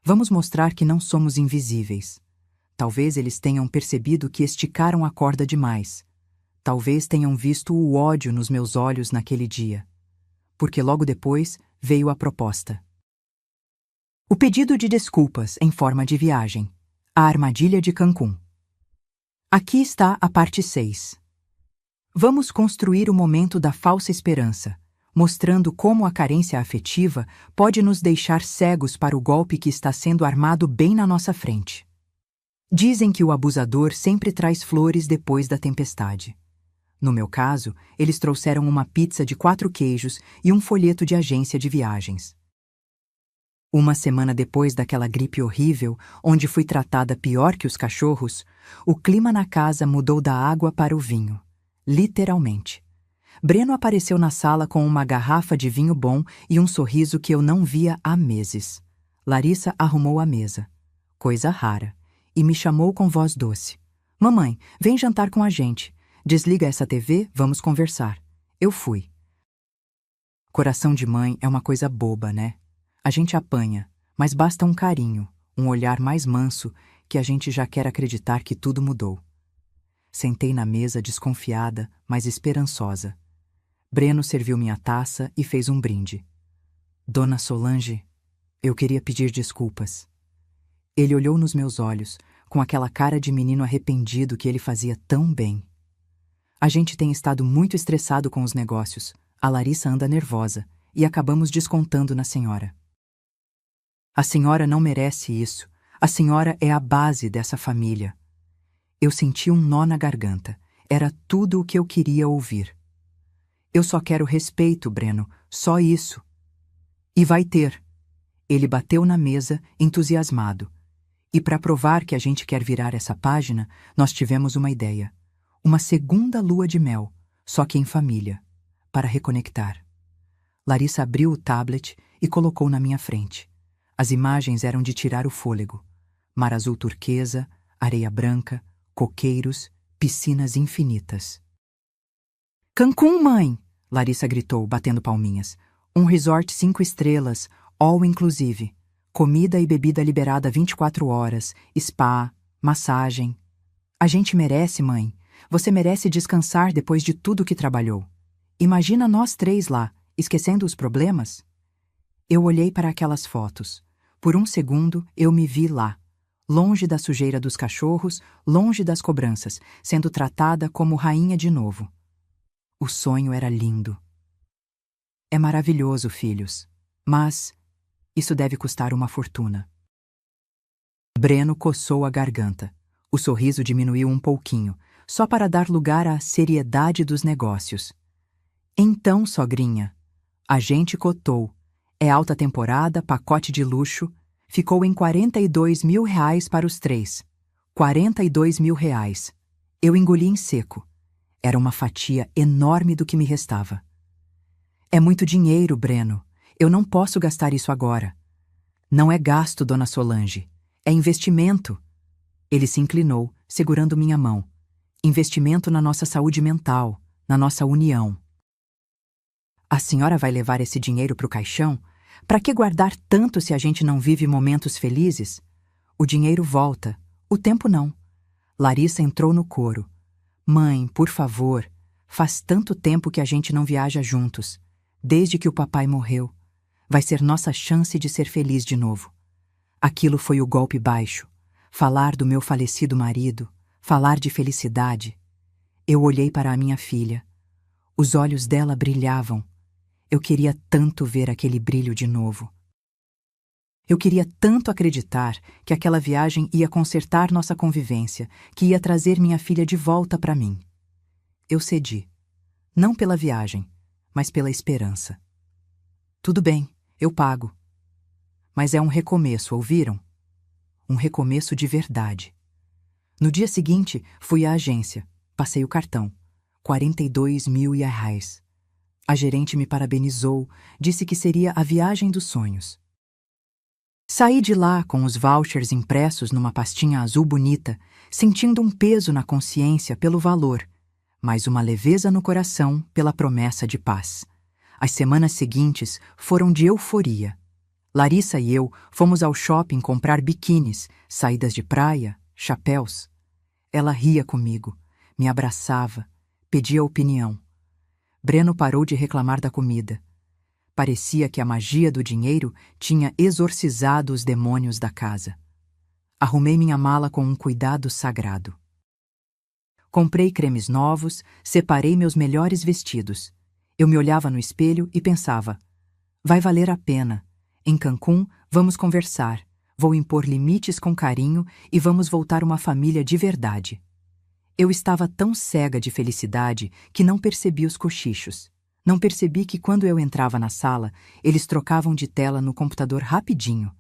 Vamos mostrar que não somos invisíveis. Talvez eles tenham percebido que esticaram a corda demais. Talvez tenham visto o ódio nos meus olhos naquele dia. Porque logo depois veio a proposta. O pedido de desculpas em forma de viagem. A armadilha de Cancún. Aqui está a parte 6. Vamos construir o momento da falsa esperança, mostrando como a carência afetiva pode nos deixar cegos para o golpe que está sendo armado bem na nossa frente. Dizem que o abusador sempre traz flores depois da tempestade. No meu caso, eles trouxeram uma pizza de 4 queijos e um folheto de agência de viagens. Uma semana depois daquela gripe horrível, onde fui tratada pior que os cachorros, o clima na casa mudou da água para o vinho. Literalmente. Breno apareceu na sala com uma garrafa de vinho bom e um sorriso que eu não via há meses. Larissa arrumou a mesa. Coisa rara. E me chamou com voz doce. Mamãe, vem jantar com a gente. Desliga essa TV, vamos conversar. Eu fui. Coração de mãe é uma coisa boba, né? A gente apanha, mas basta um carinho, um olhar mais manso, que a gente já quer acreditar que tudo mudou. Sentei na mesa desconfiada, mas esperançosa. Breno serviu minha taça e fez um brinde. Dona Solange, eu queria pedir desculpas. Ele olhou nos meus olhos, com aquela cara de menino arrependido que ele fazia tão bem. A gente tem estado muito estressado com os negócios. A Larissa anda nervosa e acabamos descontando na senhora. A senhora não merece isso. A senhora é a base dessa família. Eu senti um nó na garganta. Era tudo o que eu queria ouvir. Eu só quero respeito, Breno. Só isso. E vai ter. Ele bateu na mesa, entusiasmado. E para provar que a gente quer virar essa página, nós tivemos uma ideia. Uma segunda lua de mel, só que em família, para reconectar. Larissa abriu o tablet e colocou na minha frente. As imagens eram de tirar o fôlego. Mar azul turquesa, areia branca, coqueiros, piscinas infinitas. Cancún, mãe! Larissa gritou, batendo palminhas. Um resort 5 estrelas, all inclusive. Comida e bebida liberada 24 horas, spa, massagem. A gente merece, mãe. Você merece descansar depois de tudo que trabalhou. Imagina nós 3 lá, esquecendo os problemas? Eu olhei para aquelas fotos. Por um segundo, eu me vi lá. Longe da sujeira dos cachorros, longe das cobranças, sendo tratada como rainha de novo. O sonho era lindo. É maravilhoso, filhos. Mas isso deve custar uma fortuna. Breno coçou a garganta. O sorriso diminuiu um pouquinho, só para dar lugar à seriedade dos negócios. Então, sogrinha, a gente cotou. É alta temporada, pacote de luxo. Ficou em R$42 mil para os 3. R$42 mil. Eu engoli em seco. Era uma fatia enorme do que me restava. É muito dinheiro, Breno. Eu não posso gastar isso agora. Não é gasto, dona Solange. É investimento. Ele se inclinou, segurando minha mão. Investimento na nossa saúde mental, na nossa união. A senhora vai levar esse dinheiro para o caixão? Para que guardar tanto se a gente não vive momentos felizes? O dinheiro volta, o tempo não. Larissa entrou no coro. Mãe, por favor, faz tanto tempo que a gente não viaja juntos, desde que o papai morreu. Vai ser nossa chance de ser feliz de novo. Aquilo foi o golpe baixo. Falar do meu falecido marido, falar de felicidade. Eu olhei para a minha filha. Os olhos dela brilhavam. Eu queria tanto ver aquele brilho de novo. Eu queria tanto acreditar que aquela viagem ia consertar nossa convivência, que ia trazer minha filha de volta para mim. Eu cedi. Não pela viagem, mas pela esperança. Tudo bem, eu pago. Mas é um recomeço, ouviram? um recomeço de verdade. No dia seguinte, fui à agência. Passei o cartão. 42 mil reais. A gerente me parabenizou, disse que seria a viagem dos sonhos. Saí de lá com os vouchers impressos numa pastinha azul bonita, sentindo um peso na consciência pelo valor, mas uma leveza no coração pela promessa de paz. As semanas seguintes foram de euforia. Larissa e eu fomos ao shopping comprar biquínis, saídas de praia, chapéus. Ela ria comigo, me abraçava, pedia opinião. Breno parou de reclamar da comida. Parecia que a magia do dinheiro tinha exorcizado os demônios da casa. Arrumei minha mala com um cuidado sagrado. Comprei cremes novos, separei meus melhores vestidos. Eu me olhava no espelho e pensava: vai valer a pena. Em Cancún, vamos conversar, vou impor limites com carinho e vamos voltar uma família de verdade. Eu estava tão cega de felicidade que não percebi os cochichos. Não percebi que quando eu entrava na sala, eles trocavam de tela no computador rapidinho.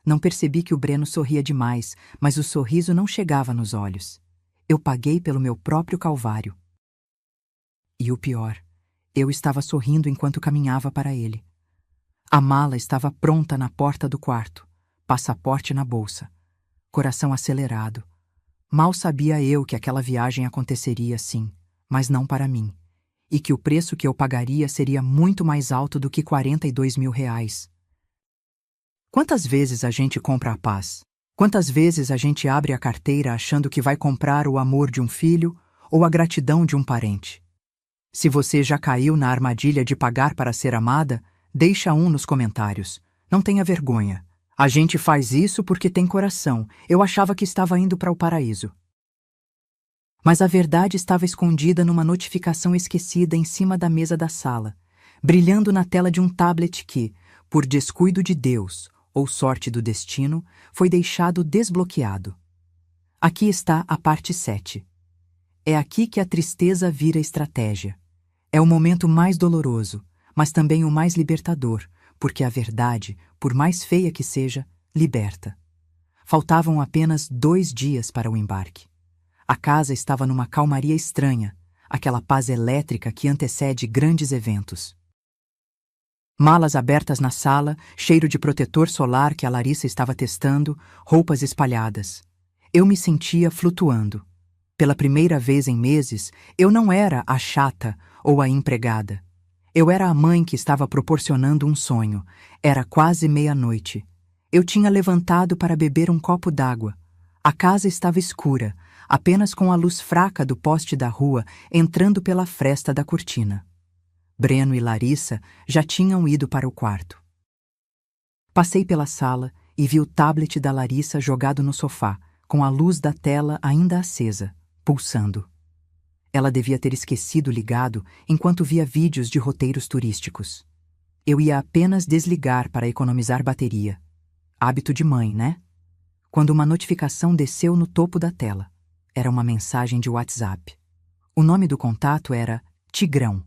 Não percebi que o Breno sorria demais, mas o sorriso não chegava nos olhos. Eu paguei pelo meu próprio calvário. E o pior, eu estava sorrindo enquanto caminhava para ele. A mala estava pronta na porta do quarto, passaporte na bolsa, coração acelerado. Mal sabia eu que aquela viagem aconteceria sim, mas não para mim, e que o preço que eu pagaria seria muito mais alto do que 42 mil reais. Quantas vezes a gente compra a paz? Quantas vezes a gente abre a carteira achando que vai comprar o amor de um filho ou a gratidão de um parente? Se você já caiu na armadilha de pagar para ser amada, deixa um nos comentários. Não tenha vergonha. A gente faz isso porque tem coração. Eu achava que estava indo para o paraíso. Mas a verdade estava escondida numa notificação esquecida em cima da mesa da sala, brilhando na tela de um tablet que, por descuido de Deus ou sorte do destino, foi deixado desbloqueado. Aqui está a parte 7. É aqui que a tristeza vira estratégia. É o momento mais doloroso, mas também o mais libertador, porque a verdade, por mais feia que seja, liberta. Faltavam apenas 2 dias para o embarque. A casa estava numa calmaria estranha, aquela paz elétrica que antecede grandes eventos. Malas abertas na sala, cheiro de protetor solar que a Larissa estava testando, roupas espalhadas. Eu me sentia flutuando. Pela primeira vez em meses, eu não era a chata ou a empregada. Eu era a mãe que estava proporcionando um sonho. Era quase meia-noite. Eu tinha levantado para beber um copo d'água. A casa estava escura, apenas com a luz fraca do poste da rua entrando pela fresta da cortina. Breno e Larissa já tinham ido para o quarto. Passei pela sala e vi o tablet da Larissa jogado no sofá, com a luz da tela ainda acesa, pulsando. Ela devia ter esquecido ligado enquanto via vídeos de roteiros turísticos. Eu ia apenas desligar para economizar bateria. Hábito de mãe, né? Quando uma notificação desceu no topo da tela. Era uma mensagem de WhatsApp. O nome do contato era Tigrão,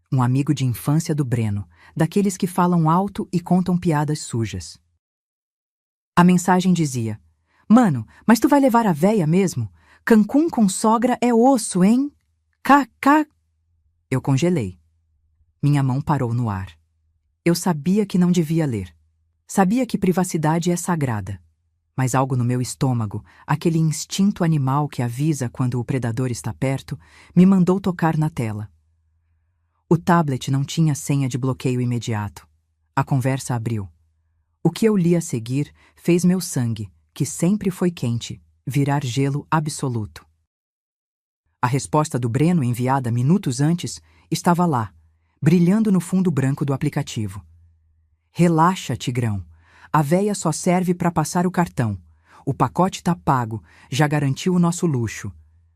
um amigo de infância do Breno, daqueles que falam alto e contam piadas sujas. A mensagem dizia: Mano, mas tu vai levar a véia mesmo? Cancún com sogra é osso, hein? KK. Eu congelei. Minha mão parou no ar. Eu sabia que não devia ler. Sabia que privacidade é sagrada. Mas algo no meu estômago, aquele instinto animal que avisa quando o predador está perto, me mandou tocar na tela. O tablet não tinha senha de bloqueio imediato. A conversa abriu. O que eu li a seguir fez meu sangue, que sempre foi quente, virar gelo absoluto. A resposta do Breno, enviada minutos antes, estava lá, brilhando no fundo branco do aplicativo. Relaxa, Tigrão. A véia só serve para passar o cartão. O pacote tá pago, já garantiu o nosso luxo.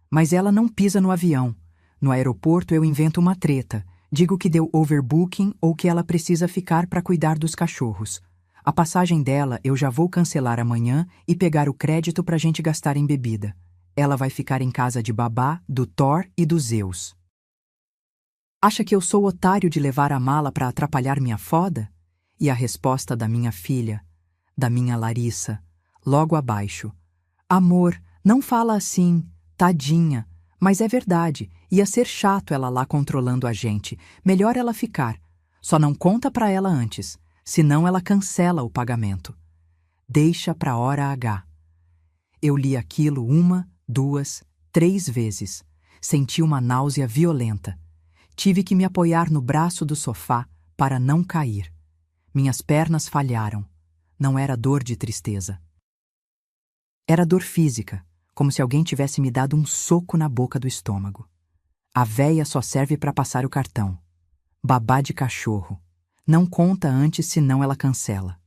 Mas ela não pisa no avião. No aeroporto eu invento uma treta. Digo que deu overbooking ou que ela precisa ficar para cuidar dos cachorros. A passagem dela eu já vou cancelar amanhã e pegar o crédito pra gente gastar em bebida. Ela vai ficar em casa de babá, do Thor e do Zeus. Acha que eu sou otário de levar a mala para atrapalhar minha foda? E a resposta da minha filha, da minha Larissa, logo abaixo. Amor, não fala assim, tadinha. Mas é verdade, ia ser chato ela lá controlando a gente. Melhor ela ficar. Só não conta pra ela antes, senão ela cancela o pagamento. Deixa pra hora H. Eu li aquilo 1, 2, 3 vezes. Senti uma náusea violenta. Tive que me apoiar no braço do sofá para não cair. Minhas pernas falharam. Não era dor de tristeza. Era dor física, como se alguém tivesse me dado um soco na boca do estômago. A véia só serve para passar o cartão. Babá de cachorro. Não conta antes, senão ela cancela.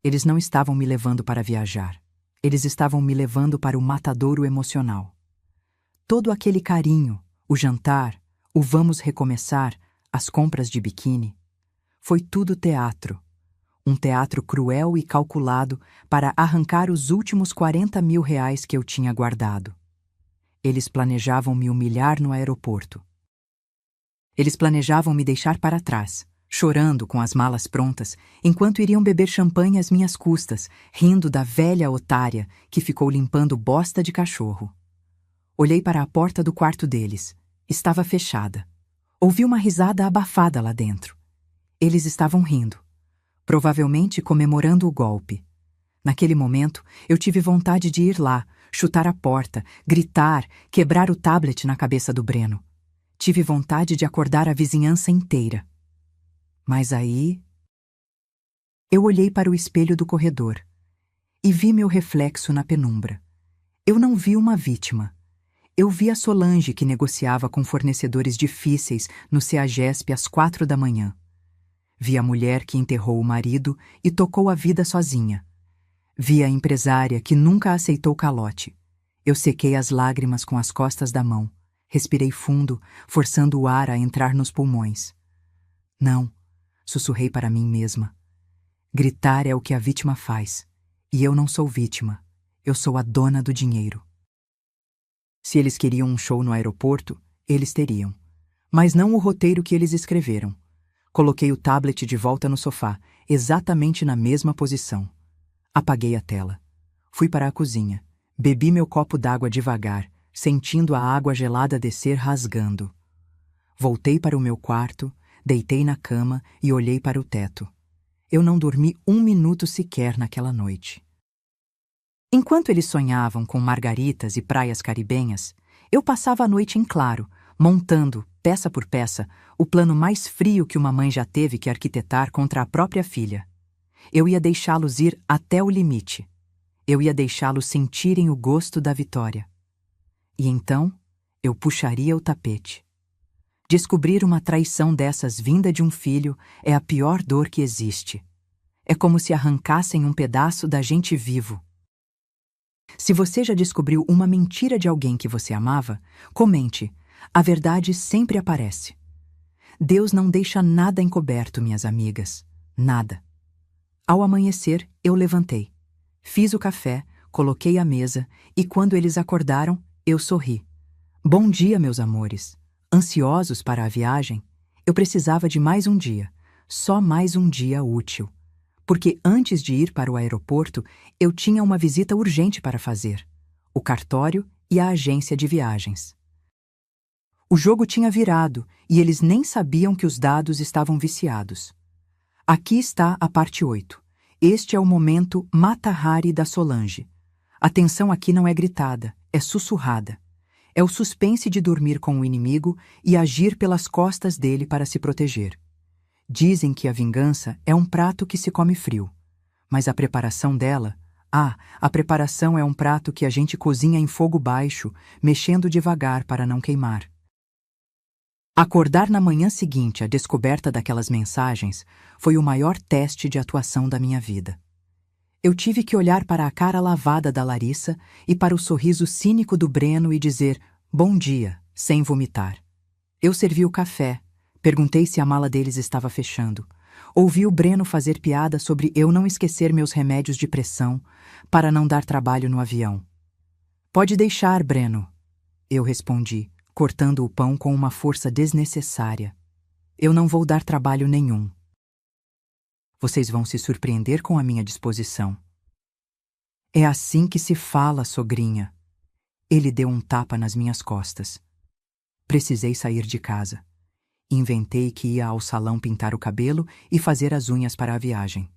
Eles não estavam me levando para viajar. Eles estavam me levando para o matadouro emocional. Todo aquele carinho, o jantar, o vamos recomeçar, as compras de biquíni, foi tudo teatro. Um teatro cruel e calculado para arrancar os últimos 40 mil reais que eu tinha guardado. Eles planejavam me humilhar no aeroporto. Eles planejavam me deixar para trás, chorando com as malas prontas, enquanto iriam beber champanhe às minhas custas, rindo da velha otária que ficou limpando bosta de cachorro. Olhei para a porta do quarto deles. Estava fechada. Ouvi uma risada abafada lá dentro. Eles estavam rindo. Provavelmente comemorando o golpe. Naquele momento, eu tive vontade de ir lá, chutar a porta, gritar, quebrar o tablet na cabeça do Breno. Tive vontade de acordar a vizinhança inteira. Mas aí... Eu olhei para o espelho do corredor e vi meu reflexo na penumbra. Eu não vi uma vítima. Eu vi a Solange que negociava com fornecedores difíceis no CEAGESP às 4 da manhã. Vi a mulher que enterrou o marido e tocou a vida sozinha. Vi a empresária que nunca aceitou calote. Eu sequei as lágrimas com as costas da mão. Respirei fundo, forçando o ar a entrar nos pulmões. Não, sussurrei para mim mesma. Gritar é o que a vítima faz. E eu não sou vítima. Eu sou a dona do dinheiro. Se eles queriam um show no aeroporto, eles teriam. Mas não o roteiro que eles escreveram. Coloquei o tablet de volta no sofá, exatamente na mesma posição. Apaguei a tela. Fui para a cozinha. Bebi meu copo d'água devagar, sentindo a água gelada descer rasgando. Voltei para o meu quarto, deitei na cama e olhei para o teto. Eu não dormi 1 minuto sequer naquela noite. Enquanto eles sonhavam com margaritas e praias caribenhas, eu passava a noite em claro, montando, peça por peça, o plano mais frio que uma mãe já teve que arquitetar contra a própria filha. Eu ia deixá-los ir até o limite. Eu ia deixá-los sentirem o gosto da vitória. E então, eu puxaria o tapete. Descobrir uma traição dessas vinda de um filho é a pior dor que existe. É como se arrancassem um pedaço da gente vivo. Se você já descobriu uma mentira de alguém que você amava, comente. A verdade sempre aparece. Deus não deixa nada encoberto, minhas amigas. Nada. Ao amanhecer, eu levantei. Fiz o café, coloquei a mesa e quando eles acordaram, eu sorri. Bom dia, meus amores. Ansiosos para a viagem, eu precisava de mais um dia. Só mais um dia útil. Porque antes de ir para o aeroporto, eu tinha uma visita urgente para fazer. O cartório e a agência de viagens. O jogo tinha virado e eles nem sabiam que os dados estavam viciados. Aqui está a parte 8. Este é o momento Mata-Hari da Solange. A tensão aqui não é gritada, é sussurrada. É o suspense de dormir com o inimigo e agir pelas costas dele para se proteger. Dizem que a vingança é um prato que se come frio. Mas a preparação dela... a preparação é um prato que a gente cozinha em fogo baixo, mexendo devagar para não queimar. Acordar na manhã seguinte à descoberta daquelas mensagens foi o maior teste de atuação da minha vida. Eu tive que olhar para a cara lavada da Larissa e para o sorriso cínico do Breno e dizer bom dia, sem vomitar. Eu servi o café, perguntei se a mala deles estava fechando. Ouvi o Breno fazer piada sobre eu não esquecer meus remédios de pressão para não dar trabalho no avião. Pode deixar, Breno, eu respondi, cortando o pão com uma força desnecessária. Eu não vou dar trabalho nenhum. Vocês vão se surpreender com a minha disposição. É assim que se fala, sogrinha. Ele deu um tapa nas minhas costas. Precisei sair de casa. Inventei que ia ao salão pintar o cabelo e fazer as unhas para a viagem.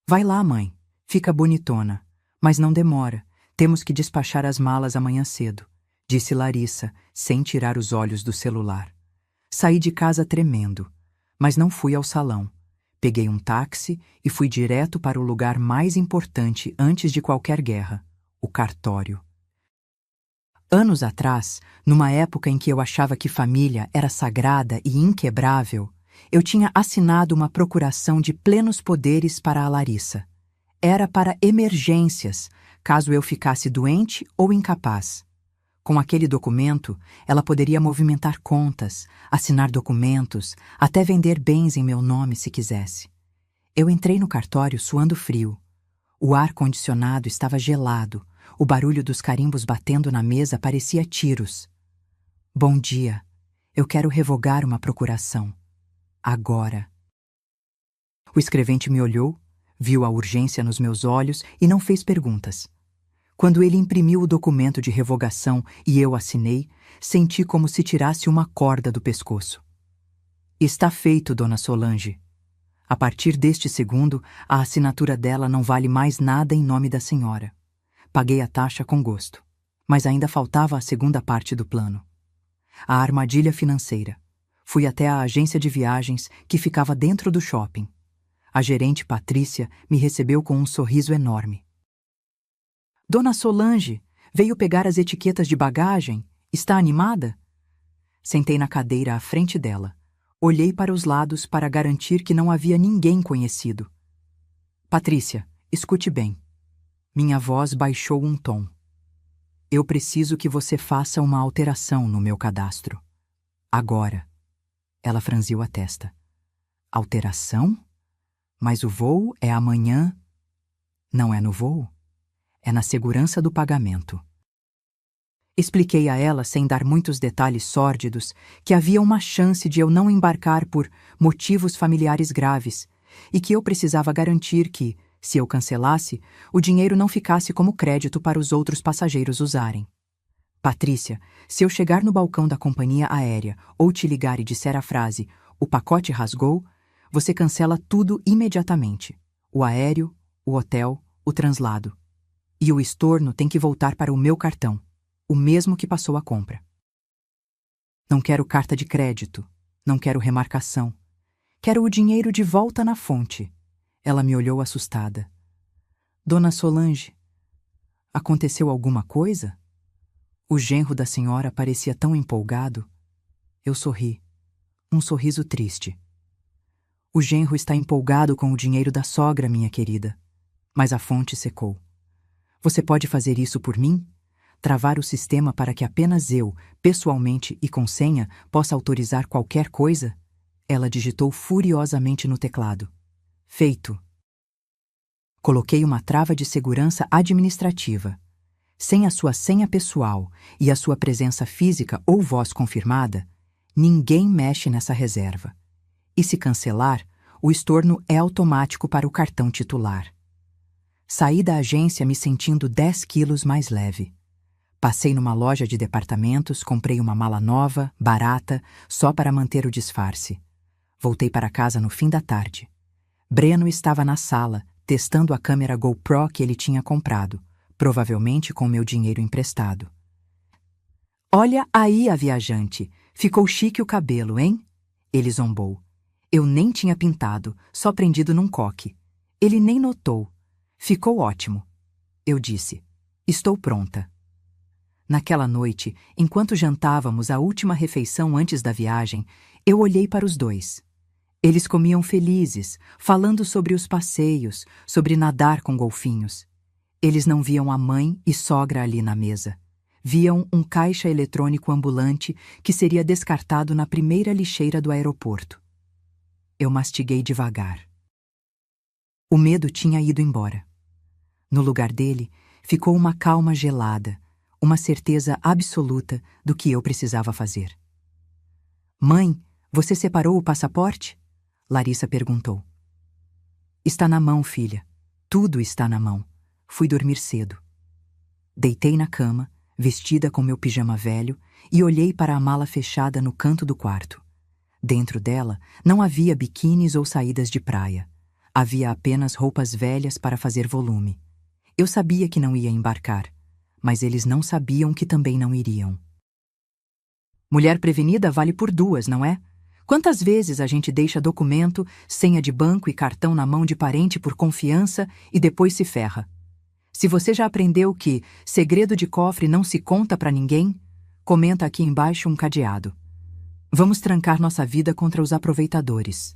Vai lá, mãe. Fica bonitona. Mas não demora. Temos que despachar as malas amanhã cedo, disse Larissa, sem tirar os olhos do celular. Saí de casa tremendo, mas não fui ao salão. Peguei um táxi e fui direto para o lugar mais importante antes de qualquer guerra, o cartório. Anos atrás, numa época em que eu achava que família era sagrada e inquebrável, eu tinha assinado uma procuração de plenos poderes para a Larissa. Era para emergências, caso eu ficasse doente ou incapaz. Com aquele documento, ela poderia movimentar contas, assinar documentos, até vender bens em meu nome se quisesse. Eu entrei no cartório suando frio. O ar-condicionado estava gelado, o barulho dos carimbos batendo na mesa parecia tiros. Bom dia. Eu quero revogar uma procuração. Agora. O escrevente me olhou, viu a urgência nos meus olhos e não fez perguntas. Quando ele imprimiu o documento de revogação e eu assinei, senti como se tirasse uma corda do pescoço. Está feito, dona Solange. A partir deste segundo, a assinatura dela não vale mais nada em nome da senhora. Paguei a taxa com gosto, mas ainda faltava a segunda parte do plano. A armadilha financeira. Fui até a agência de viagens que ficava dentro do shopping. A gerente Patrícia me recebeu com um sorriso enorme. Dona Solange, veio pegar as etiquetas de bagagem? Está animada? Sentei na cadeira à frente dela. Olhei para os lados para garantir que não havia ninguém conhecido. Patrícia, escute bem. Minha voz baixou um tom. Eu preciso que você faça uma alteração no meu cadastro. Agora. Ela franziu a testa. Alteração? Mas o voo é amanhã. Não é no voo? É na segurança do pagamento. Expliquei a ela, sem dar muitos detalhes sórdidos, que havia uma chance de eu não embarcar por motivos familiares graves e que eu precisava garantir que, se eu cancelasse, o dinheiro não ficasse como crédito para os outros passageiros usarem. Patrícia, se eu chegar no balcão da companhia aérea ou te ligar e disser a frase "o pacote rasgou", você cancela tudo imediatamente. O aéreo, o hotel, o translado. E o estorno tem que voltar para o meu cartão, o mesmo que passou a compra. Não quero carta de crédito, não quero remarcação. Quero o dinheiro de volta na fonte. Ela me olhou assustada. Dona Solange, aconteceu alguma coisa? O genro da senhora parecia tão empolgado. Eu sorri. Um sorriso triste. O genro está empolgado com o dinheiro da sogra, minha querida. Mas a fonte secou. Você pode fazer isso por mim? Travar o sistema para que apenas eu, pessoalmente e com senha, possa autorizar qualquer coisa? Ela digitou furiosamente no teclado. Feito. Coloquei uma trava de segurança administrativa. Sem a sua senha pessoal e a sua presença física ou voz confirmada, ninguém mexe nessa reserva. E se cancelar, o estorno é automático para o cartão titular. Saí da agência me sentindo 10 quilos mais leve. Passei numa loja de departamentos, comprei uma mala nova, barata, só para manter o disfarce. Voltei para casa no fim da tarde. Breno estava na sala, testando a câmera GoPro que ele tinha comprado, provavelmente com meu dinheiro emprestado. Olha aí a viajante, ficou chique o cabelo, hein? Ele zombou. Eu nem tinha pintado, só prendido num coque. Ele nem notou. Ficou ótimo. Eu disse, estou pronta. Naquela noite, enquanto jantávamos a última refeição antes da viagem, eu olhei para os dois. Eles comiam felizes, falando sobre os passeios, sobre nadar com golfinhos. Eles não viam a mãe e sogra ali na mesa. Viam um caixa eletrônico ambulante que seria descartado na primeira lixeira do aeroporto. Eu mastiguei devagar. O medo tinha ido embora. No lugar dele, ficou uma calma gelada, uma certeza absoluta do que eu precisava fazer. Mãe, você separou o passaporte? Larissa perguntou. Está na mão, filha. Tudo está na mão. fui dormir cedo. Deitei na cama, vestida com meu pijama velho, e olhei para a mala fechada no canto do quarto. Dentro dela não havia biquínis ou saídas de praia. Havia apenas roupas velhas para fazer volume. Eu sabia que não ia embarcar, mas eles não sabiam que também não iriam. Mulher prevenida vale por duas, não é? Quantas vezes a gente deixa documento, senha de banco e cartão na mão de parente por confiança e depois se ferra? Se você já aprendeu que segredo de cofre não se conta para ninguém, comenta aqui embaixo um cadeado. Vamos trancar nossa vida contra os aproveitadores.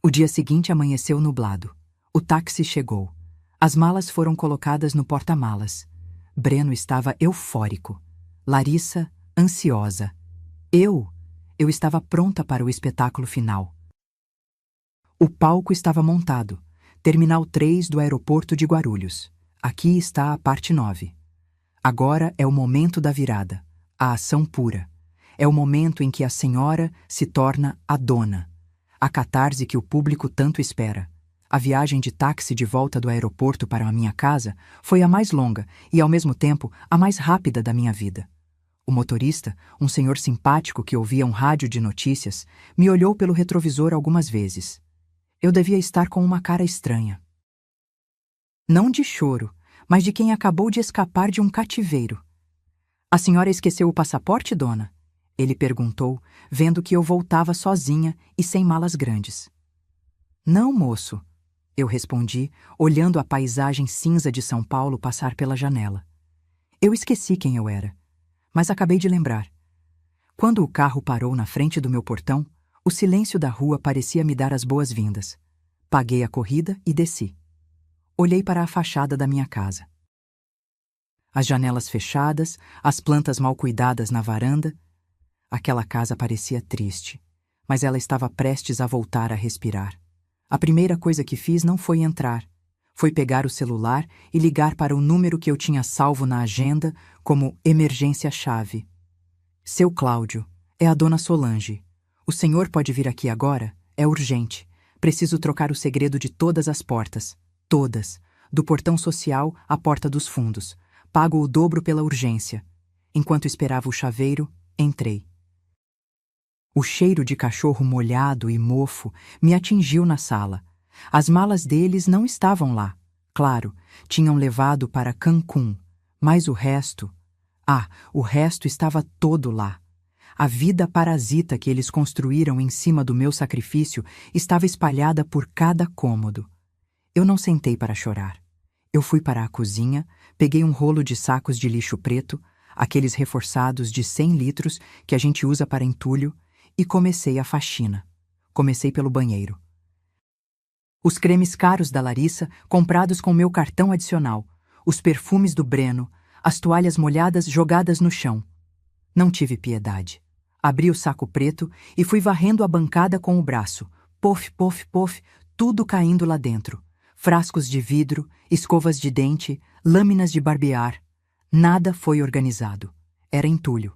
O dia seguinte amanheceu nublado. O táxi chegou. As malas foram colocadas no porta-malas. Breno estava eufórico. Larissa, ansiosa. Eu estava pronta para o espetáculo final. O palco estava montado. Terminal 3 do aeroporto de Guarulhos. Aqui está a parte 9. Agora é o momento da virada, a ação pura. É o momento em que a senhora se torna a dona. A catarse que o público tanto espera. A viagem de táxi de volta do aeroporto para a minha casa foi a mais longa e, ao mesmo tempo, a mais rápida da minha vida. O motorista, um senhor simpático que ouvia um rádio de notícias, me olhou pelo retrovisor algumas vezes. Eu devia estar com uma cara estranha. Não de choro, mas de quem acabou de escapar de um cativeiro. A senhora esqueceu o passaporte, dona? Ele perguntou, vendo que eu voltava sozinha e sem malas grandes. Não, moço, eu respondi, olhando a paisagem cinza de São Paulo passar pela janela. Eu esqueci quem eu era, mas acabei de lembrar. Quando o carro parou na frente do meu portão, o silêncio da rua parecia me dar as boas-vindas. Paguei a corrida e desci. Olhei para a fachada da minha casa. As janelas fechadas, as plantas mal cuidadas na varanda. Aquela casa parecia triste, mas ela estava prestes a voltar a respirar. A primeira coisa que fiz não foi entrar. Foi pegar o celular e ligar para o número que eu tinha salvo na agenda como emergência-chave. Seu Cláudio, é a dona Solange. O senhor pode vir aqui agora? É urgente. Preciso trocar o segredo de todas as portas. Todas. Do portão social à porta dos fundos. Pago o dobro pela urgência. Enquanto esperava o chaveiro, entrei. O cheiro de cachorro molhado e mofo me atingiu na sala. As malas deles não estavam lá. Claro, tinham levado para Cancún, mas o resto... o resto estava todo lá. A vida parasita que eles construíram em cima do meu sacrifício estava espalhada por cada cômodo. Eu não sentei para chorar. Eu fui para a cozinha, peguei um rolo de sacos de lixo preto, aqueles reforçados de 100 litros que a gente usa para entulho, e comecei a faxina. Comecei pelo banheiro. Os cremes caros da Larissa, comprados com meu cartão adicional, os perfumes do Breno, as toalhas molhadas jogadas no chão. Não tive piedade. Abri o saco preto e fui varrendo a bancada com o braço. Pof, pof, pof, tudo caindo lá dentro. Frascos de vidro, escovas de dente, lâminas de barbear. Nada foi organizado. Era entulho.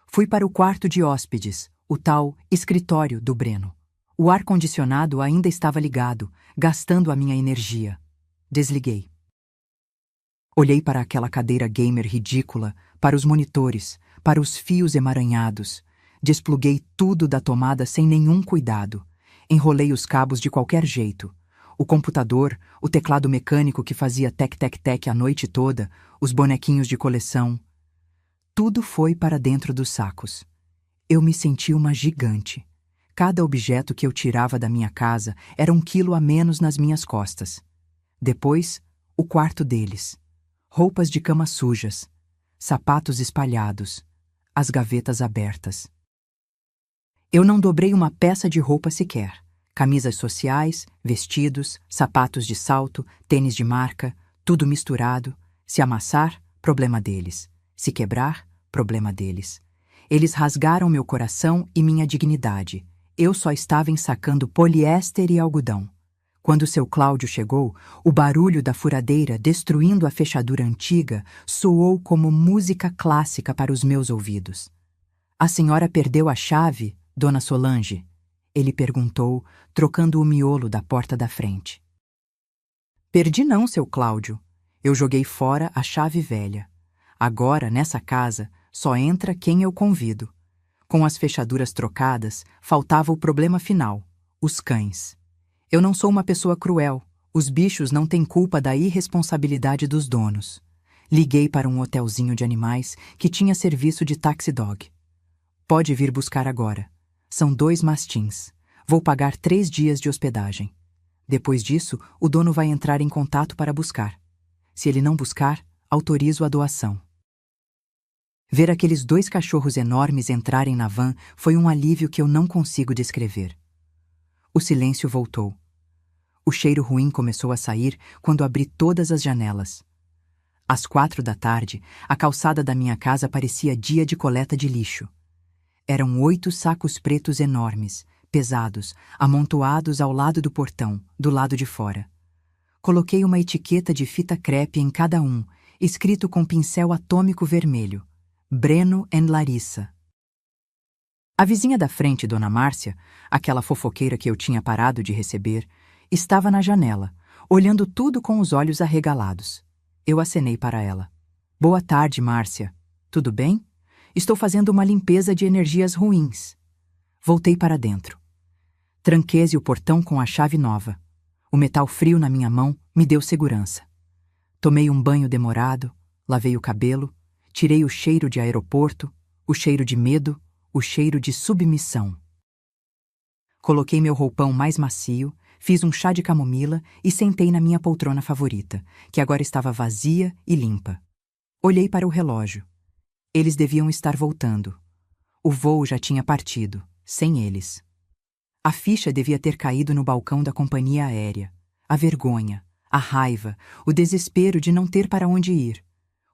Fui para o quarto de hóspedes, o tal escritório do Breno. O ar-condicionado ainda estava ligado, gastando a minha energia. Desliguei. Olhei para aquela cadeira gamer ridícula, para os monitores, para os fios emaranhados. Despluguei tudo da tomada sem nenhum cuidado. Enrolei os cabos de qualquer jeito. O computador, o teclado mecânico que fazia tec-tec-tec a noite toda, os bonequinhos de coleção. Tudo foi para dentro dos sacos. Eu me senti uma gigante. Cada objeto que eu tirava da minha casa era 1 quilo a menos nas minhas costas. Depois, o quarto deles. Roupas de cama sujas, sapatos espalhados, as gavetas abertas. Eu não dobrei uma peça de roupa sequer. Camisas sociais, vestidos, sapatos de salto, tênis de marca, tudo misturado. Se amassar, problema deles. Se quebrar, problema deles. Eles rasgaram meu coração e minha dignidade. Eu só estava ensacando poliéster e algodão. Quando seu Cláudio chegou, o barulho da furadeira destruindo a fechadura antiga soou como música clássica para os meus ouvidos. A senhora perdeu a chave, dona Solange? Ele perguntou, trocando o miolo da porta da frente. Perdi não, seu Cláudio. Eu joguei fora a chave velha. Agora, nessa casa, só entra quem eu convido. Com as fechaduras trocadas, faltava o problema final: os cães. Eu não sou uma pessoa cruel. Os bichos não têm culpa da irresponsabilidade dos donos. Liguei para um hotelzinho de animais que tinha serviço de taxi dog. Pode vir buscar agora. São 2 mastins. Vou pagar 3 dias de hospedagem. Depois disso, o dono vai entrar em contato para buscar. Se ele não buscar, autorizo a doação. Ver aqueles 2 cachorros enormes entrarem na van foi um alívio que eu não consigo descrever. O silêncio voltou. O cheiro ruim começou a sair quando abri todas as janelas. Às 4 da tarde, a calçada da minha casa parecia dia de coleta de lixo. Eram 8 sacos pretos enormes, pesados, amontoados ao lado do portão, do lado de fora. Coloquei uma etiqueta de fita crepe em cada um, escrito com pincel atômico vermelho: Breno e Larissa. A vizinha da frente, Dona Márcia, aquela fofoqueira que eu tinha parado de receber, estava na janela, olhando tudo com os olhos arregalados. Eu acenei para ela. Boa tarde, Márcia. Tudo bem? Estou fazendo uma limpeza de energias ruins. Voltei para dentro. Tranquei o portão com a chave nova. O metal frio na minha mão me deu segurança. Tomei um banho demorado, lavei o cabelo, tirei o cheiro de aeroporto, o cheiro de medo, o cheiro de submissão. Coloquei meu roupão mais macio, fiz um chá de camomila e sentei na minha poltrona favorita, que agora estava vazia e limpa. Olhei para o relógio. Eles deviam estar voltando. O voo já tinha partido, sem eles. A ficha devia ter caído no balcão da companhia aérea. A vergonha, a raiva, o desespero de não ter para onde ir.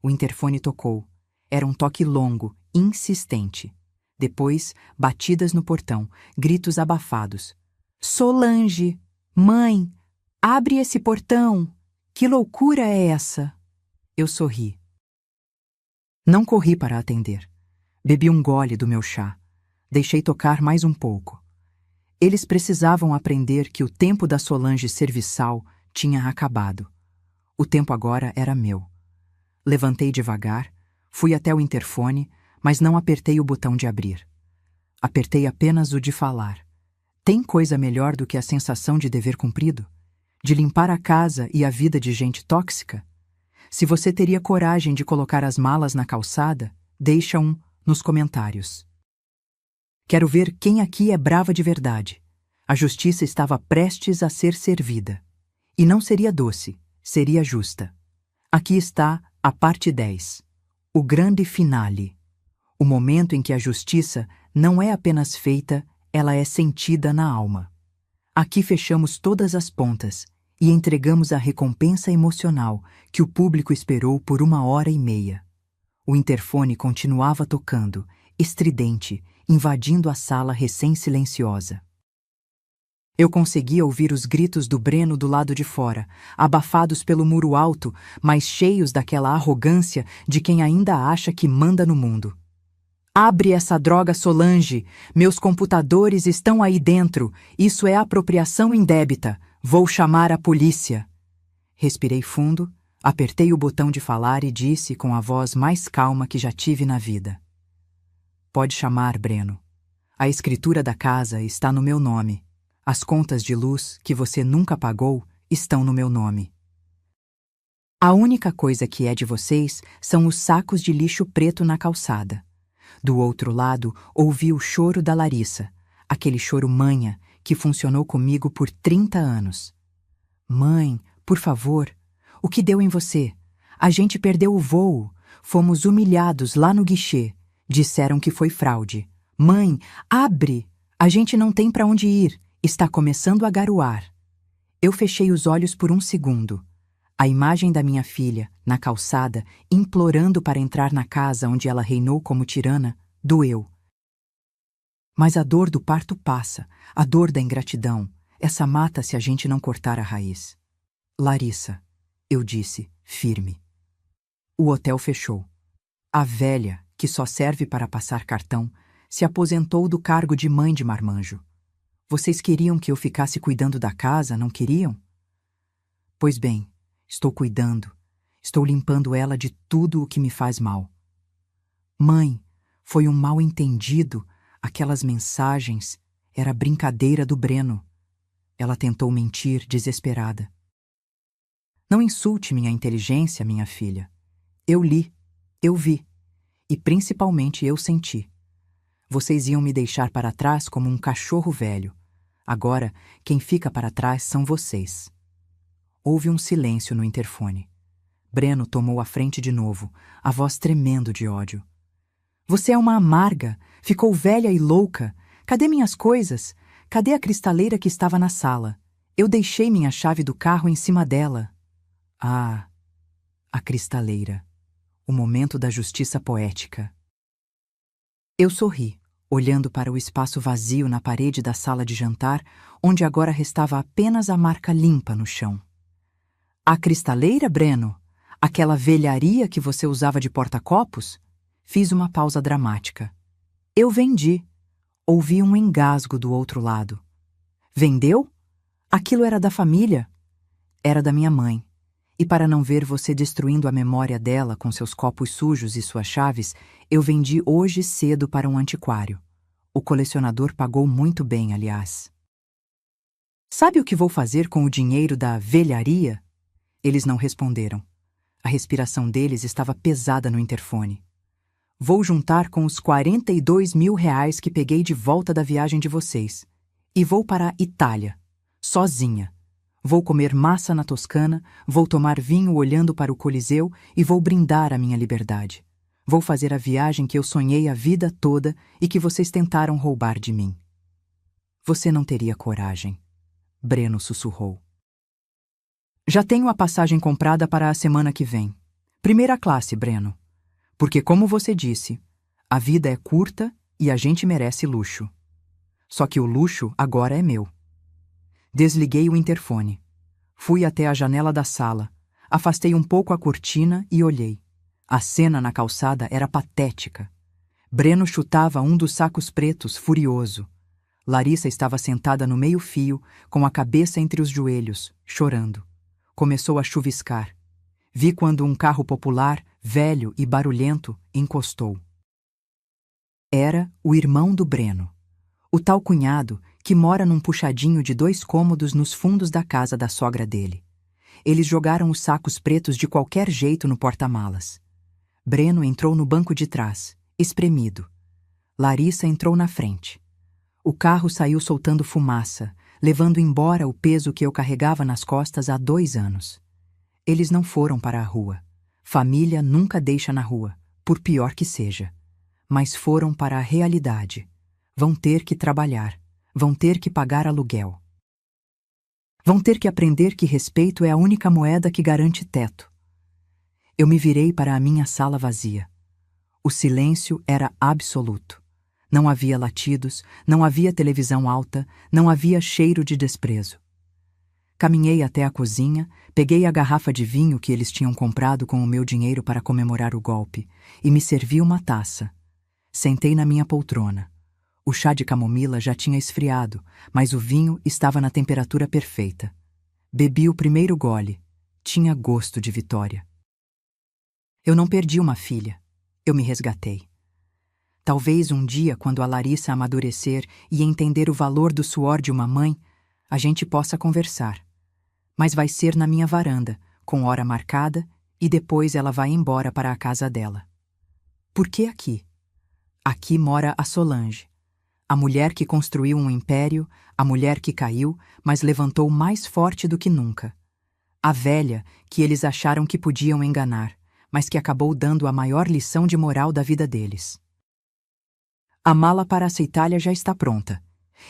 O interfone tocou. Era um toque longo, insistente. Depois, batidas no portão, gritos abafados. Solange! Mãe! Abre esse portão! Que loucura é essa? Eu sorri. Não corri para atender. Bebi um gole do meu chá. Deixei tocar mais um pouco. Eles precisavam aprender que o tempo da Solange serviçal tinha acabado. O tempo agora era meu. Levantei devagar, fui até o interfone, mas não apertei o botão de abrir. Apertei apenas o de falar. Tem coisa melhor do que a sensação de dever cumprido? De limpar a casa e a vida de gente tóxica? Se você teria coragem de colocar as malas na calçada, deixa um nos comentários. Quero ver quem aqui é brava de verdade. A justiça estava prestes a ser servida. E não seria doce, seria justa. Aqui está a parte 10. O grande finale. O momento em que a justiça não é apenas feita, ela é sentida na alma. Aqui fechamos todas as pontas e entregamos a recompensa emocional que o público esperou por 1h30. O interfone continuava tocando, estridente, invadindo a sala recém-silenciosa. Eu conseguia ouvir os gritos do Breno do lado de fora, abafados pelo muro alto, mas cheios daquela arrogância de quem ainda acha que manda no mundo. Abre essa droga, Solange! Meus computadores estão aí dentro! Isso é apropriação indébita! Vou chamar a polícia! Respirei fundo, apertei o botão de falar e disse com a voz mais calma que já tive na vida. Pode chamar, Breno. A escritura da casa está no meu nome. As contas de luz que você nunca pagou estão no meu nome. A única coisa que é de vocês são os sacos de lixo preto na calçada. Do outro lado, ouvi o choro da Larissa, aquele choro manha que funcionou comigo por 30 anos. Mãe, por favor, o que deu em você? A gente perdeu o voo. Fomos humilhados lá no guichê. Disseram que foi fraude. Mãe, abre! A gente não tem para onde ir. Está começando a garoar. Eu fechei os olhos por um segundo. A imagem da minha filha, na calçada, implorando para entrar na casa onde ela reinou como tirana, doeu. Mas a dor do parto passa, a dor da ingratidão. Essa mata se a gente não cortar a raiz. Larissa, eu disse, firme. O hotel fechou. A velha, que só serve para passar cartão, se aposentou do cargo de mãe de marmanjo. Vocês queriam que eu ficasse cuidando da casa, não queriam? Pois bem, estou cuidando. Estou limpando ela de tudo o que me faz mal. Mãe, foi um mal-entendido. Aquelas mensagens. Era brincadeira do Breno. Ela tentou mentir, desesperada. Não insulte minha inteligência, minha filha. Eu li, eu vi, e principalmente eu senti. Vocês iam me deixar para trás como um cachorro velho. Agora, quem fica para trás são vocês. Houve um silêncio no interfone. Breno tomou a frente de novo, a voz tremendo de ódio. Você é uma amarga, ficou velha e louca. Cadê minhas coisas? Cadê a cristaleira que estava na sala? Eu deixei minha chave do carro em cima dela. Ah, a cristaleira. O momento da justiça poética. Eu sorri, olhando para o espaço vazio na parede da sala de jantar, onde agora restava apenas a marca limpa no chão. A cristaleira, Breno? Aquela velharia que você usava de porta-copos? Fiz uma pausa dramática. Eu vendi. Ouvi um engasgo do outro lado. Vendeu? Aquilo era da família. Era da minha mãe. E para não ver você destruindo a memória dela com seus copos sujos e suas chaves, eu vendi hoje cedo para um antiquário. O colecionador pagou muito bem, aliás. Sabe o que vou fazer com o dinheiro da velharia? Eles não responderam. A respiração deles estava pesada no interfone. Vou juntar com os 42 mil reais que peguei de volta da viagem de vocês. E vou para a Itália, sozinha. Vou comer massa na Toscana, vou tomar vinho olhando para o Coliseu e vou brindar a minha liberdade. Vou fazer a viagem que eu sonhei a vida toda e que vocês tentaram roubar de mim. Você não teria coragem, Breno sussurrou. Já tenho a passagem comprada para a semana que vem. Primeira classe, Breno. Porque, como você disse, a vida é curta e a gente merece luxo. Só que o luxo agora é meu. Desliguei o interfone. Fui até a janela da sala, afastei um pouco a cortina e olhei. A cena na calçada era patética. Breno chutava um dos sacos pretos, furioso. Larissa estava sentada no meio-fio, com a cabeça entre os joelhos, chorando. Começou a chuviscar. Vi quando um carro popular, velho e barulhento, encostou. Era o irmão do Breno. O tal cunhado que mora num puxadinho de 2 cômodos nos fundos da casa da sogra dele. Eles jogaram os sacos pretos de qualquer jeito no porta-malas. Breno entrou no banco de trás, espremido. Larissa entrou na frente. O carro saiu soltando fumaça, levando embora o peso que eu carregava nas costas há 2 anos. Eles não foram para a rua. Família nunca deixa na rua, por pior que seja. Mas foram para a realidade. Vão ter que trabalhar. Vão ter que pagar aluguel. Vão ter que aprender que respeito é a única moeda que garante teto. Eu me virei para a minha sala vazia. O silêncio era absoluto. Não havia latidos, não havia televisão alta, não havia cheiro de desprezo. Caminhei até a cozinha, peguei a garrafa de vinho que eles tinham comprado com o meu dinheiro para comemorar o golpe e me servi uma taça. Sentei na minha poltrona. O chá de camomila já tinha esfriado, mas o vinho estava na temperatura perfeita. Bebi o primeiro gole. Tinha gosto de vitória. Eu não perdi uma filha. Eu me resgatei. Talvez um dia, quando a Larissa amadurecer e entender o valor do suor de uma mãe, a gente possa conversar. Mas vai ser na minha varanda, com hora marcada, e depois ela vai embora para a casa dela. Por que aqui? Aqui mora a Solange. A mulher que construiu um império, a mulher que caiu, mas levantou mais forte do que nunca. A velha que eles acharam que podiam enganar, mas que acabou dando a maior lição de moral da vida deles. A mala para essa Itália já está pronta.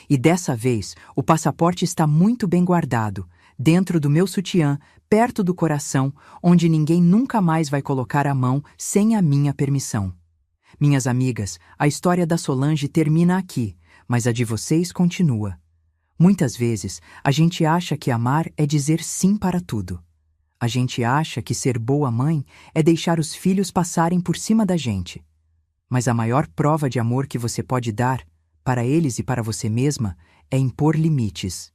E dessa vez, o passaporte está muito bem guardado, dentro do meu sutiã, perto do coração, onde ninguém nunca mais vai colocar a mão sem a minha permissão. Minhas amigas, a história da Solange termina aqui, mas a de vocês continua. Muitas vezes, a gente acha que amar é dizer sim para tudo. A gente acha que ser boa mãe é deixar os filhos passarem por cima da gente. Mas a maior prova de amor que você pode dar, para eles e para você mesma, é impor limites.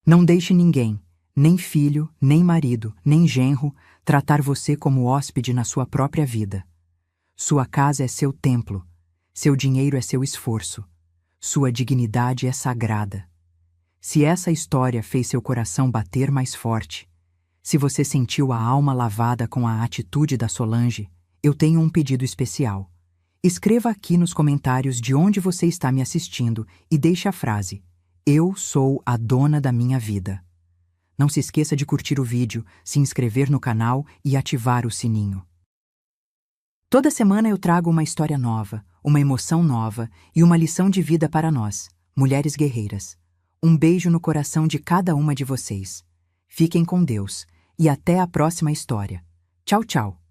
Não deixe ninguém, Nem filho, nem marido, nem genro tratar você como hóspede na sua própria vida. Sua casa é seu templo, seu dinheiro é seu esforço, sua dignidade é sagrada. Se essa história fez seu coração bater mais forte, se você sentiu a alma lavada com a atitude da Solange, eu tenho um pedido especial. Escreva aqui nos comentários de onde você está me assistindo e deixe a frase: "Eu sou a dona da minha vida". Não se esqueça de curtir o vídeo, se inscrever no canal e ativar o sininho. Toda semana eu trago uma história nova, uma emoção nova e uma lição de vida para nós, mulheres guerreiras. Um beijo no coração de cada uma de vocês. Fiquem com Deus e até a próxima história. Tchau, tchau.